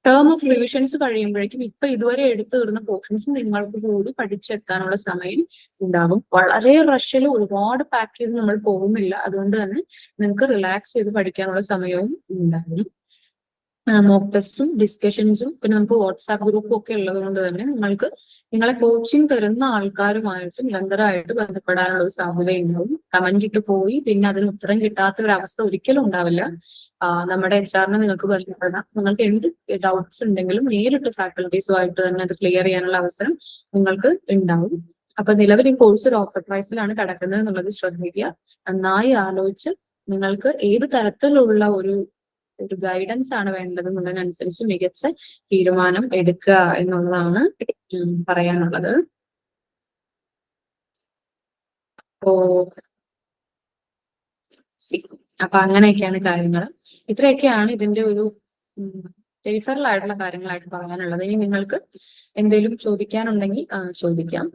Speaker 1: ടേം ഓഫ് റിവിഷൻസ് കഴിയുമ്പോഴേക്കും ഇപ്പൊ ഇതുവരെ എടുത്തു തീർന്ന പോർഷൻസ് നിങ്ങൾക്ക് കൂടി പഠിച്ചെത്താനുള്ള സമയം ഉണ്ടാകും. വളരെ റഷിൽ ഒരുപാട് പാക്ക് ചെയ്ത് നമ്മൾ പോകുന്നില്ല. അതുകൊണ്ട് തന്നെ നിങ്ങൾക്ക് റിലാക്സ് ചെയ്ത് പഠിക്കാനുള്ള സമയവും ഉണ്ടാകും. മോക്ക് ടെസ്റ്റും ഡിസ്കഷൻസും പിന്നെ നമുക്ക് വാട്സാപ്പ് ഗ്രൂപ്പും ഒക്കെ ഉള്ളത് കൊണ്ട് തന്നെ നിങ്ങൾക്ക് നിങ്ങളെ കോച്ചിങ് തരുന്ന ആൾക്കാരുമായിട്ട് നിരന്തരമായിട്ട് ബന്ധപ്പെടാനുള്ള ഒരു സാധ്യതയുണ്ടാവും. കമന്റ് ഇട്ട് പോയി പിന്നെ അതിന് ഉത്തരം കിട്ടാത്ത ഒരു അവസ്ഥ ഒരിക്കലും ഉണ്ടാവില്ല. നമ്മുടെ HR-നെ നിങ്ങൾക്ക് ബന്ധപ്പെടാം. നിങ്ങൾക്ക് എന്ത് ഡൗട്ട്സ് ഉണ്ടെങ്കിലും നേരിട്ട് ഫാക്കൽറ്റീസുമായിട്ട് തന്നെ അത് ക്ലിയർ ചെയ്യാനുള്ള അവസരം നിങ്ങൾക്ക് ഉണ്ടാവും. അപ്പൊ നിലവിൽ ഈ കോഴ്സ് ഒരു ഓഫർ പ്രൈസിലാണ് കിടക്കുന്നത് എന്നുള്ളത് ശ്രദ്ധിക്കുക. നന്നായി ആലോചിച്ച് നിങ്ങൾക്ക് ഏത് തരത്തിലുള്ള ഒരു ഗൈഡൻസ് ആണ് വേണ്ടത് എന്നുള്ളതിനനുസരിച്ച് മികച്ച തീരുമാനം എടുക്കുക എന്നുള്ളതാണ് പറയാനുള്ളത്. അപ്പോ അപ്പൊ അങ്ങനെയൊക്കെയാണ് കാര്യങ്ങൾ. ഇത്രയൊക്കെയാണ് ഇതിന്റെ ഒരു പെരിഫറൽ ആയിട്ടുള്ള കാര്യങ്ങളായിട്ട് പറയാനുള്ളത്. ഇനി നിങ്ങൾക്ക് എന്തെങ്കിലും ചോദിക്കാനുണ്ടെങ്കിൽ ചോദിക്കാം.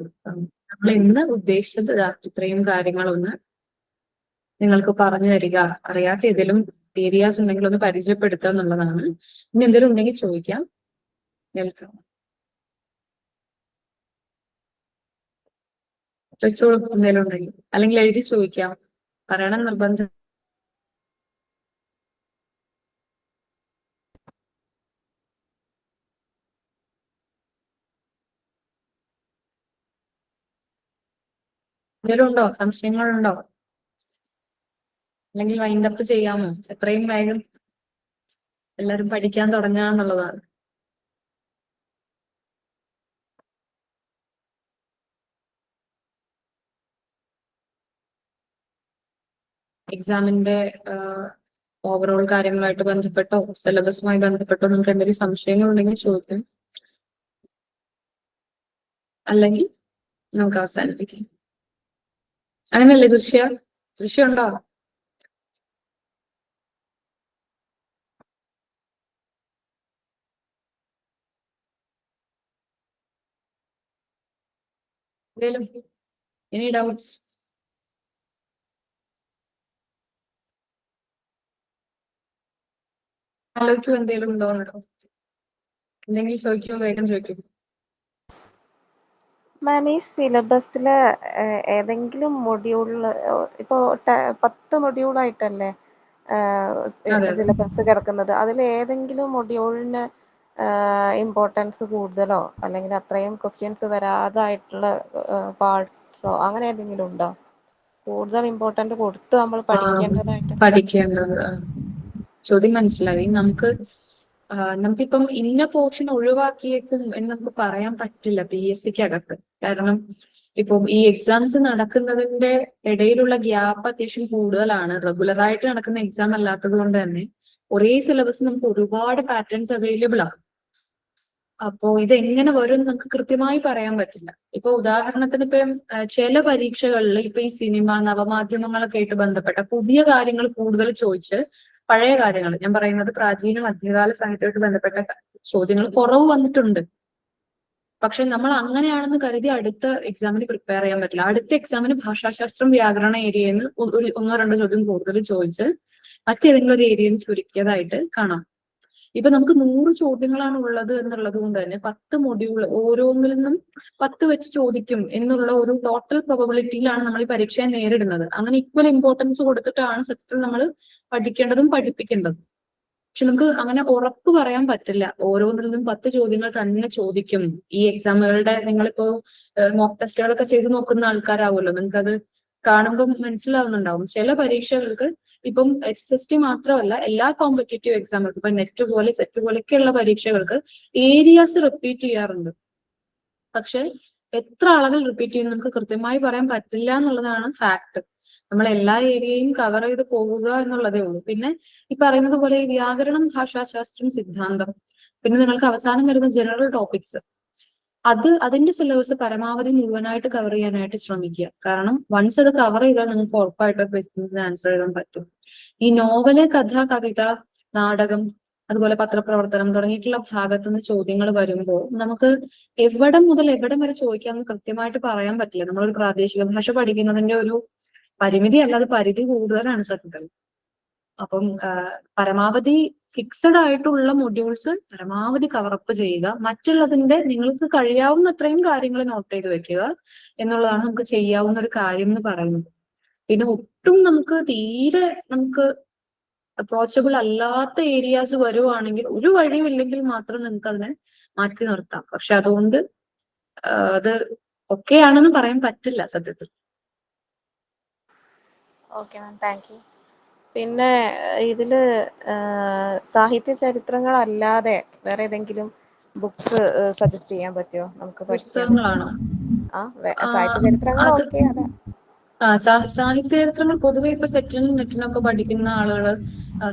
Speaker 1: നമ്മൾ ഇന്ന് ഉദ്ദേശിച്ചത് ഇത്രയും കാര്യങ്ങളൊന്ന് നിങ്ങൾക്ക് പറഞ്ഞു തരിക, അറിയാത്ത ഏതെങ്കിലും ഏരിയാസ് ഉണ്ടെങ്കിൽ ഒന്ന് പരിചയപ്പെടുത്തുക എന്നുള്ളതാണ്. ഇനി എന്തെങ്കിലും ഉണ്ടെങ്കിൽ ചോദിക്കാം. വെൽക്കം. ചോദിച്ചോളൂ എന്തെങ്കിലും ഉണ്ടെങ്കിൽ, അല്ലെങ്കിൽ എഴുതി ചോദിക്കാം. പറയണം നിർബന്ധം. എന്തെങ്കിലും ഉണ്ടോ? സംശയങ്ങളുണ്ടോ? അല്ലെങ്കിൽ വൈൻഡപ്പ് ചെയ്യാമോ? എത്രയും വേഗം എല്ലാവരും പഠിക്കാൻ തുടങ്ങുക എന്നുള്ളതാണ്. എക്സാമിന്റെ ഓവറോൾ കാര്യങ്ങളായിട്ട് ബന്ധപ്പെട്ടോ സിലബസുമായി ബന്ധപ്പെട്ടോ നിങ്ങൾക്ക് എന്തെങ്കിലും സംശയങ്ങൾ ഉണ്ടെങ്കിൽ ചോദിക്കും. അല്ലെങ്കിൽ നമുക്ക് അവസാനിപ്പിക്കാം. അങ്ങനെയല്ലേ ദൃശ്യമുണ്ടോ? എന്തെങ്കിലും എനി ഡൗട്ട്സ്? ആലോചിക്കൂ എന്തെങ്കിലും ഉണ്ടോ? എന്തെങ്കിലും ചോദിക്കൂ, വേഗം ചോദിക്കൂ.
Speaker 2: മാം, ഈ സിലബസിൽ ഏതെങ്കിലും മൊഡ്യൂളിൽ ഇപ്പോൾ 10 മൊഡ്യൂളായിട്ടല്ലേ സിലബസ് കിടക്കുന്നത്? അതിൽ ഏതെങ്കിലും മൊഡ്യൂളിന് ഇമ്പോർട്ടൻസ് കൂടുതലോ അല്ലെങ്കിൽ അത്രയും ക്വസ്റ്റ്യൻസ് വരാതായിട്ടുള്ള പാർട്സോ അങ്ങനെ എന്തെങ്കിലും ഉണ്ടോ? കൂടുതൽ ഇമ്പോർട്ടന്റ് കൊടുത്ത് നമ്മൾ
Speaker 1: പഠിക്കേണ്ടത്? ചോദ്യം മനസ്സിലായി. നമുക്കിപ്പം ഇന്ന പോർഷൻ ഒഴിവാക്കിയേക്കും എന്ന് നമുക്ക് പറയാൻ പറ്റില്ല PSCക്ക് അകത്ത്. കാരണം ഇപ്പം ഈ എക്സാംസ് നടക്കുന്നതിന്റെ ഇടയിലുള്ള ഗ്യാപ്പ് അത്യാവശ്യം കൂടുതലാണ്. റെഗുലർ ആയിട്ട് നടക്കുന്ന എക്സാം അല്ലാത്തത് കൊണ്ട് തന്നെ ഒരേ സിലബസ് നമുക്ക് ഒരുപാട് പാറ്റേൺസ് അവൈലബിൾ ആണ്. അപ്പോ ഇത് എങ്ങനെ വരും നമുക്ക് കൃത്യമായി പറയാൻ പറ്റില്ല. ഇപ്പൊ ഉദാഹരണത്തിന് ഇപ്പം ചില പരീക്ഷകളിൽ ഇപ്പൊ ഈ സിനിമ നവമാധ്യമങ്ങളൊക്കെ ആയിട്ട് ബന്ധപ്പെട്ട പുതിയ കാര്യങ്ങൾ കൂടുതൽ ചോദിച്ച് പഴയ കാര്യങ്ങൾ, ഞാൻ പറയുന്നത് പ്രാചീന മധ്യകാല സാഹിത്യമായിട്ട് ബന്ധപ്പെട്ട ചോദ്യങ്ങൾ കുറവ് വന്നിട്ടുണ്ട്. പക്ഷെ നമ്മൾ അങ്ങനെയാണെന്ന് കരുതി അടുത്ത എക്സാമിന് പ്രിപ്പയർ ചെയ്യാൻ പറ്റില്ല. അടുത്ത എക്സാമിന് ഭാഷാശാസ്ത്രം വ്യാകരണ ഏരിയയിൽ നിന്ന് ഒന്നോ രണ്ടോ ചോദ്യം കൂടുതൽ ചോദിച്ച് മറ്റേതെങ്കിലും ഒരു ഏരിയയിൽ ചുരുക്കിയതായിട്ട് കാണാം. ഇപ്പൊ നമുക്ക് 100 ചോദ്യങ്ങളാണ് ഉള്ളത് എന്നുള്ളത് കൊണ്ട് തന്നെ 10 മൊഡ്യൂൾ ഓരോന്നിൽ നിന്നും 10 വെച്ച് ചോദിക്കും എന്നുള്ള ഒരു ടോട്ടൽ പ്രോബബിലിറ്റിയിലാണ് നമ്മൾ ഈ പരീക്ഷയെ നേരിടുന്നത്. അങ്ങനെ ഈക്വൽ ഇമ്പോർട്ടൻസ് കൊടുത്തിട്ടാണ് സത്യത്തിൽ നമ്മൾ പഠിക്കേണ്ടതും പഠിപ്പിക്കേണ്ടതും. പക്ഷെ നമുക്ക് അങ്ങനെ ഉറപ്പ് പറയാൻ പറ്റില്ല ഓരോന്നിൽ നിന്നും 10 ചോദ്യങ്ങൾ തന്നെ ചോദിക്കും ഈ എക്സാമുകളുടെ. നിങ്ങളിപ്പോ മോക്ക് ടെസ്റ്റുകളൊക്കെ ചെയ്ത് നോക്കുന്ന ആൾക്കാരാവുമല്ലോ, നിങ്ങൾക്ക് അത് കാണുമ്പോൾ മനസ്സിലാവുന്നുണ്ടാവും. ചില പരീക്ഷകൾക്ക് ഇപ്പം HST മാത്രമല്ല, എല്ലാ കോമ്പറ്റേറ്റീവ് എക്സാമുകൾക്കും ഇപ്പൊ നെറ്റ് പോലെ സെറ്റ് പോലെയൊക്കെയുള്ള പരീക്ഷകൾക്ക് ഏരിയാസ് റിപ്പീറ്റ് ചെയ്യാറുണ്ട്. പക്ഷെ എത്ര അളവിൽ റിപ്പീറ്റ് ചെയ്യുന്നു നമുക്ക് കൃത്യമായി പറയാൻ പറ്റില്ല എന്നുള്ളതാണ് ഫാക്ട്. നമ്മൾ എല്ലാ ഏരിയയും കവർ ചെയ്ത് പോവുക എന്നുള്ളതേ ഉള്ളൂ. പിന്നെ ഈ പറയുന്നത് പോലെ ഈ വ്യാകരണം, ഭാഷാശാസ്ത്രം, സിദ്ധാന്തം, പിന്നെ നിങ്ങൾക്ക് അവസാനം വരുന്ന ജനറൽ ടോപ്പിക്സ്, അതിന്റെ സിലബസ് പരമാവധി മുഴുവനായിട്ട് കവർ ചെയ്യാനായിട്ട് ശ്രമിക്കുക. കാരണം വൺസ് അത് കവർ ചെയ്താൽ നിങ്ങൾക്ക് ഉറപ്പായിട്ട് ക്വസ്റ്റ്യൻസിന് ആൻസർ എഴുതാൻ പറ്റും. ഈ നോവല്, കഥ, കവിത, നാടകം, അതുപോലെ പത്രപ്രവർത്തനം തുടങ്ങിയിട്ടുള്ള ഭാഗത്തുനിന്ന് ചോദ്യങ്ങൾ വരുമ്പോൾ നമുക്ക് എവിടെ മുതൽ എവിടെ വരെ ചോദിക്കാമെന്ന് കൃത്യമായിട്ട് പറയാൻ പറ്റില്ല. നമ്മളൊരു പ്രാദേശിക ഭാഷ പഠിക്കുന്നതിന്റെ ഒരു പരിമിതി അല്ലാതെ പരിധി കൂടുതലാണ് സത്യത്തിൽ. അപ്പം പരമാവധി ഫിക്സഡ് ആയിട്ടുള്ള മൊഡ്യൂൾസ് പരമാവധി കവറപ്പ് ചെയ്യുക. മറ്റുള്ളതിന്റെ നിങ്ങൾക്ക് കഴിയാവുന്ന അത്രയും കാര്യങ്ങൾ നോട്ട് ചെയ്ത് വെക്കുക എന്നുള്ളതാണ് നമുക്ക് ചെയ്യാവുന്ന ഒരു കാര്യം എന്ന് പറയുന്നത്. പിന്നെ ഒട്ടും നമുക്ക് തീരെ അപ്രോച്ചബിൾ അല്ലാത്ത ഏരിയാസ് വരുവാണെങ്കിൽ ഒരു വഴിയുമില്ലെങ്കിൽ മാത്രം നിങ്ങൾക്ക് അതിനെ മാറ്റി നിർത്താം. പക്ഷെ അതുകൊണ്ട് അത് ഒക്കെ ആണെന്ന് പറയാൻ പറ്റില്ല സത്യത്തിൽ.
Speaker 2: Okay ma'am, thank you. പിന്നെ ഇതില് സാഹിത്യ ചരിത്രങ്ങളല്ലാതെ വേറെ ഏതെങ്കിലും ബുക്സ് സജസ്റ്റ് ചെയ്യാൻ പറ്റുമോ നമുക്ക് പഠിക്കാൻ?
Speaker 1: പുസ്തകങ്ങളാണോ?
Speaker 2: സാഹിത്യ ചരിത്രങ്ങൾ
Speaker 1: അത്
Speaker 2: ഓക്കെ, അതെ.
Speaker 1: സാഹിത്യ ചരിത്രങ്ങൾ പൊതുവെ ഇപ്പൊ സെറ്റിലും നെറ്റിനൊക്കെ പഠിക്കുന്ന ആളുകൾ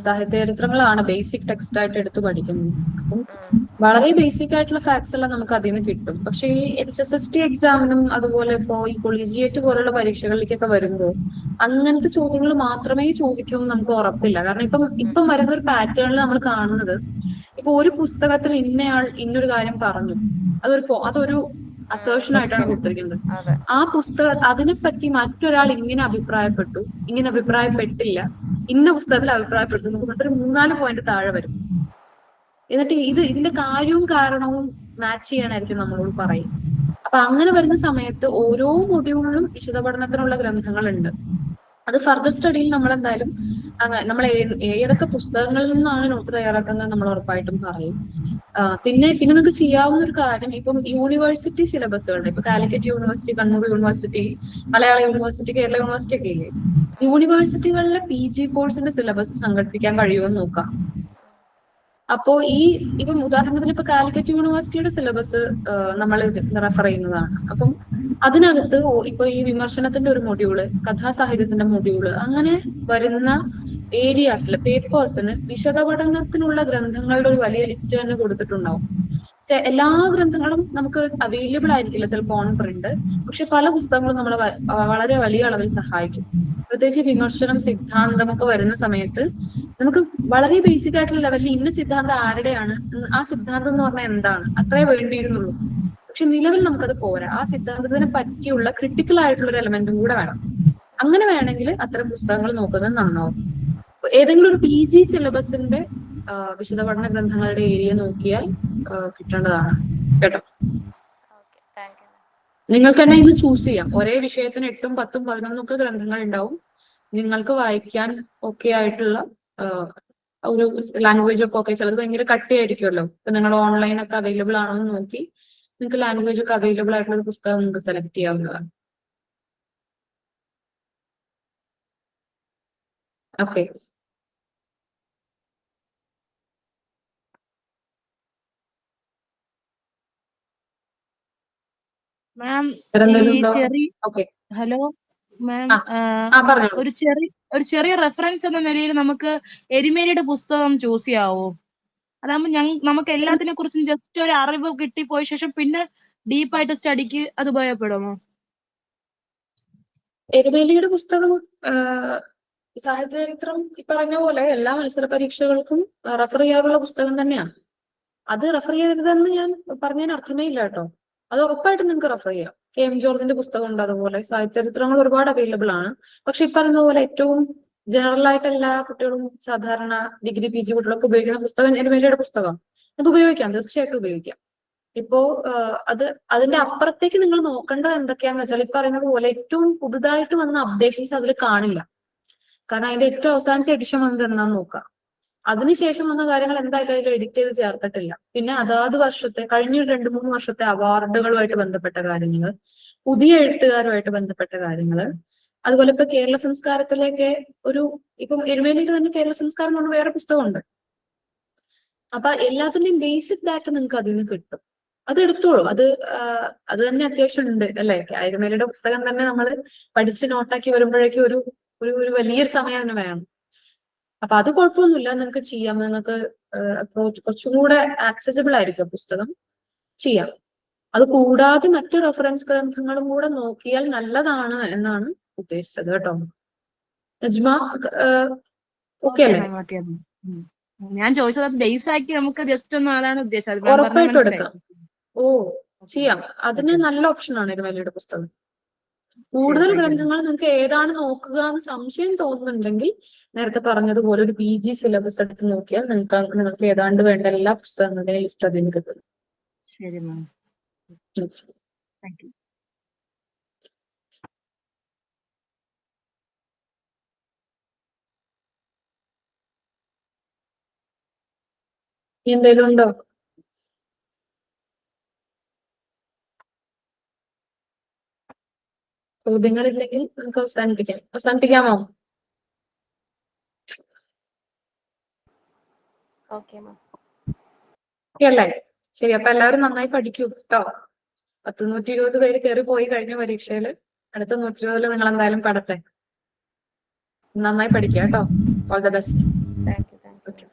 Speaker 1: സാഹിത്യ ചരിത്രങ്ങളാണ് ബേസിക് ടെക്സ്റ്റ് ആയിട്ട് എടുത്ത് പഠിക്കുന്നത്. അപ്പം വളരെ ബേസിക് ആയിട്ടുള്ള ഫാക്ട്സ് എല്ലാം നമുക്ക് അതിൽ നിന്ന് കിട്ടും. പക്ഷേ ഈ HSST എക്സാമിനും അതുപോലെ ഇപ്പോ ഈ കൊളീജിയേറ്റ് പോലുള്ള പരീക്ഷകളിലേക്കൊക്കെ വരുമ്പോൾ അങ്ങനത്തെ ചോദ്യങ്ങൾ മാത്രമേ ചോദിക്കൂ എന്ന് നമുക്ക് ഉറപ്പില്ല. കാരണം ഇപ്പം വരുന്ന ഒരു പാറ്റേണിൽ നമ്മൾ കാണുന്നത്, ഇപ്പൊ ഒരു പുസ്തകത്തിൽ ഇന്നയാൾ ഇന്നൊരു കാര്യം പറഞ്ഞു, അതൊരു അസേർഷൻ ആയിട്ടാണ് കൊടുത്തിരിക്കുന്നത്.
Speaker 2: അതെ.
Speaker 1: ആ പുസ്തകം അതിനെപ്പറ്റി മറ്റൊരാൾ ഇങ്ങനെ അഭിപ്രായപ്പെട്ടു, ഇങ്ങനെ അഭിപ്രായപ്പെട്ടില്ല, ഇന്ന പുസ്തകത്തിൽ അഭിപ്രായപ്പെട്ടു എന്ന് പറഞ്ഞിട്ട് ഒരു 3-4 പോയിന്റ് താഴെ വരും. എന്നിട്ട് ഇതിന്റെ കാര്യവും കാരണവും മാച്ച് ചെയ്യാനായിരിക്കും നമ്മളോട് പറയും. അപ്പൊ അങ്ങനെ വരുന്ന സമയത്ത് ഓരോ മൊഡ്യൂളിലും വിശദ പഠനത്തിനുള്ള ഗ്രന്ഥങ്ങളുണ്ട്. അത് ഫർദർ സ്റ്റഡിയിൽ നമ്മൾ എന്തായാലും നമ്മൾ ഏതൊക്കെ പുസ്തകങ്ങളിൽ നിന്നാണ് നോട്ട് തയ്യാറാക്കുന്നത് നമ്മൾ ഉറപ്പായിട്ടും പറയും. പിന്നെ നിങ്ങൾക്ക് ചെയ്യാവുന്ന ഒരു കാര്യം, ഇപ്പം യൂണിവേഴ്സിറ്റി സിലബസുകളുടെ, ഇപ്പൊ കാലിക്കറ്റ് യൂണിവേഴ്സിറ്റി, കണ്ണൂർ യൂണിവേഴ്സിറ്റി, മലയാള യൂണിവേഴ്സിറ്റി, കേരള യൂണിവേഴ്സിറ്റി ഒക്കെ ഇല്ലേ, യൂണിവേഴ്സിറ്റികളിലെ PG കോഴ്സിന്റെ സിലബസ് സംഘടിപ്പിക്കാൻ കഴിയുമെന്ന് നോക്കാം. അപ്പോ ഇപ്പം ഉദാഹരണത്തിന് ഇപ്പൊ കാലിക്കറ്റ് യൂണിവേഴ്സിറ്റിയുടെ സിലബസ് നമ്മൾ റെഫർ ചെയ്യുന്നതാണ്. അപ്പം അതിനകത്ത് ഇപ്പൊ ഈ വിമർശനത്തിന്റെ ഒരു മൊഡ്യൂള്, കഥാസാഹിത്യത്തിന്റെ മൊഡ്യൂള്, അങ്ങനെ വരുന്ന ഏരിയാസിൽ പേപ്പേഴ്സിന് വിശദ പഠനത്തിനുള്ള ഗ്രന്ഥങ്ങളുടെ ഒരു വലിയ ലിസ്റ്റ് തന്നെ കൊടുത്തിട്ടുണ്ടാവും. എല്ലാ ഗ്രന്ഥങ്ങളും നമുക്ക് അവൈലബിൾ ആയിരിക്കില്ല ചിലപ്പോൾ ഓൺ പ്രിന്റ്, പക്ഷെ പല പുസ്തകങ്ങളും നമ്മളെ വളരെ വലിയ അളവിൽ സഹായിക്കും. പ്രത്യേകിച്ച് വിമർശനം, സിദ്ധാന്തം ഒക്കെ വരുന്ന സമയത്ത് നമുക്ക് വളരെ ബേസിക് ആയിട്ടുള്ള ലെവലിൽ ഇന്ന സിദ്ധാന്തം ആരുടെയാണ്, ആ സിദ്ധാന്തം എന്ന് പറഞ്ഞാൽ എന്താണ്, അത്രേ വേണ്ടിയിരുന്നുള്ളൂ. പക്ഷെ നിലവിൽ നമുക്കത് പോരാ. ആ സിദ്ധാന്തത്തിനെ പറ്റിയുള്ള ക്രിട്ടിക്കൽ ആയിട്ടുള്ള ഒരു എലമെന്റും കൂടെ വേണം. അങ്ങനെ വേണമെങ്കിൽ അത്തരം പുസ്തകങ്ങൾ നോക്കുന്നത് നന്നാവും. ഏതെങ്കിലും ഒരു PG സിലബസിന്റെ വിശദ പഠന ഗ്രന്ഥങ്ങളുടെ ഏരിയ നോക്കിയാൽ കിട്ടേണ്ടതാണ് കേട്ടോ. നിങ്ങൾക്ക് തന്നെ ഇന്ന് ചൂസ് ചെയ്യാം. ഒരേ വിഷയത്തിന് 8, 10, 11 ഒക്കെ ഗ്രന്ഥങ്ങൾ ഉണ്ടാവും. നിങ്ങൾക്ക് വായിക്കാൻ ഒക്കെ ആയിട്ടുള്ള ഒരു ലാംഗ്വേജ് ഒക്കെ ചിലത് ഭയങ്കര കട്ടിയായിരിക്കുമല്ലോ. ഇപ്പൊ നിങ്ങൾ ഓൺലൈൻ ഒക്കെ അവൈലബിൾ ആണോ എന്ന് നോക്കി നിങ്ങൾക്ക് ലാംഗ്വേജ് ഒക്കെ അവൈലബിൾ ആയിട്ടുള്ള ഒരു പുസ്തകം നിങ്ങൾക്ക് സെലക്ട് ചെയ്യാവുന്നതാണ്. Okay.
Speaker 3: Ma'am
Speaker 1: okay.
Speaker 3: Hello ma'am,
Speaker 1: പറഞ്ഞോളൂ.
Speaker 3: ഒരു ചെറിയ റെഫറൻസ് എന്ന നിലയിൽ നമുക്ക് എരുമേലിയുടെ പുസ്തകം ചൂസ് ചെയ്യാവോ? അതാകുമ്പോൾ നമുക്ക് എല്ലാത്തിനെ കുറിച്ചും ജസ്റ്റ് ഒരു അറിവ് കിട്ടിപ്പോയ ശേഷം പിന്നെ ഡീപ്പായിട്ട് സ്റ്റഡിക്ക് അത് ഉപയോഗപ്പെടുമോ?
Speaker 1: എരുമേലിയുടെ പുസ്തകം സാഹിത്യ ചരിത്രം ഈ പറഞ്ഞ പോലെ എല്ലാ മത്സര പരീക്ഷകൾക്കും റെഫർ ചെയ്യാറുള്ള പുസ്തകം തന്നെയാണ്. അത് റെഫർ ചെയ്തതെന്ന് ഞാൻ പറഞ്ഞതിന് അർത്ഥമേ ഇല്ല കേട്ടോ. അത് ഉറപ്പായിട്ടും നിങ്ങൾക്ക് റെഫർ ചെയ്യാം. KM ജോർജിന്റെ പുസ്തകം ഉണ്ട്, അതുപോലെ സാഹിത്യ ചരിത്രങ്ങൾ ഒരുപാട് അവൈലബിൾ ആണ്. പക്ഷെ ഈ പറഞ്ഞ പോലെ ഏറ്റവും ജനറൽ ആയിട്ട് എല്ലാ കുട്ടികളും സാധാരണ ഡിഗ്രി PG കുട്ടികളൊക്കെ ഉപയോഗിക്കുന്ന പുസ്തകം എരുമേലിയുടെ പുസ്തകം. അത് ഉപയോഗിക്കാം, തീർച്ചയായിട്ടും ഉപയോഗിക്കാം. ഇപ്പോ അതിന്റെ അപ്പുറത്തേക്ക് നിങ്ങൾ നോക്കേണ്ടത് എന്തൊക്കെയാന്ന് വെച്ചാൽ, ഈ പറയുന്നത് പോലെ ഏറ്റവും പുതുതായിട്ട് വന്ന അപ്ഡേഷൻസ് അതിൽ കാണില്ല. കാരണം അതിന്റെ ഏറ്റവും അവസാനത്തെ എഡിഷൻ വന്നത് എന്നാന്ന് നോക്കാം. അതിനുശേഷം വന്ന കാര്യങ്ങൾ എന്തായാലും അതിൽ എഡിറ്റ് ചെയ്ത് ചേർത്തിട്ടില്ല. പിന്നെ അതാത് വർഷത്തെ കഴിഞ്ഞ 2-3 വർഷത്തെ അവാർഡുകളുമായിട്ട് ബന്ധപ്പെട്ട കാര്യങ്ങൾ, പുതിയ എഴുത്തുകാരുമായിട്ട് ബന്ധപ്പെട്ട കാര്യങ്ങൾ, അതുപോലെ ഇപ്പൊ കേരള സംസ്കാരത്തിലേക്ക് ഇപ്പം എരുമേലിയുടെ തന്നെ കേരള സംസ്കാരം എന്ന് പറഞ്ഞ വേറെ പുസ്തകമുണ്ട്. അപ്പൊ എല്ലാത്തിന്റെയും ബേസിക് ഡാറ്റ നിങ്ങൾക്ക് അതിൽ നിന്ന് കിട്ടും. അത് എടുത്തോളൂ. അത് തന്നെ അത്യാവശ്യം ഉണ്ട് അല്ലെ. എരുമേലിയുടെ പുസ്തകം തന്നെ നമ്മൾ പഠിച്ച് നോട്ടാക്കി വരുമ്പോഴേക്കും ഒരു വലിയൊരു സമയം തന്നെ വേണം. അപ്പൊ അത് കുഴപ്പമൊന്നുമില്ല, നിങ്ങൾക്ക് ചെയ്യാം. നിങ്ങൾക്ക് കുറച്ചും കൂടെ ആക്സസിബിൾ ആയിരിക്കും പുസ്തകം, ചെയ്യാം. അത് കൂടാതെ മറ്റ് റെഫറൻസ് ഗ്രന്ഥങ്ങളും കൂടെ നോക്കിയാൽ നല്ലതാണ് എന്നാണ് ഉദ്ദേശിച്ചത് കേട്ടോ. നജ്മ ഓക്കെ അല്ലേ?
Speaker 3: ഞാൻ ചോദിച്ചത് ബേസ് ആക്കി നമുക്ക് ജസ്റ്റ് ഒന്ന്, അതാണ് ഉദ്ദേശിച്ചത്.
Speaker 1: ഉറപ്പായിട്ടും എടുക്കാം. ചെയ്യാം. അതിന് നല്ല ഓപ്ഷനാണ് എരുമേലിയുടെ പുസ്തകം. കൂടുതൽ ഗ്രന്ഥങ്ങൾ നിങ്ങൾക്ക് ഏതാണ് നോക്കുക എന്ന് സംശയം തോന്നുന്നുണ്ടെങ്കിൽ നേരത്തെ പറഞ്ഞതുപോലെ ഒരു PG സിലബസ് എടുത്ത് നോക്കിയാൽ നിങ്ങൾക്ക് ഏതാണ്ട് വേണ്ട എല്ലാ പുസ്തകങ്ങളുടെയും ലിസ്റ്റ് അതിന് കിട്ടും.
Speaker 3: ശരി മാം, താങ്ക് യു.
Speaker 1: ഇനി എന്തെങ്കിലും ഉണ്ടോ? ചോദ്യങ്ങളില്ലെങ്കിൽ നമുക്ക് അവസാനിപ്പിക്കാമോ?
Speaker 2: Okay ma'am.
Speaker 1: അല്ലേ? ശരി, അപ്പൊ എല്ലാവരും നന്നായി പഠിക്കൂ കേട്ടോ. 120 പേര് കയറി പോയി കഴിഞ്ഞ പരീക്ഷയിൽ. അടുത്ത 120 നിങ്ങൾ എന്തായാലും പെടട്ടെ. നന്നായി പഠിക്കുക കേട്ടോ. All the best.
Speaker 2: Thank you.
Speaker 1: Okay.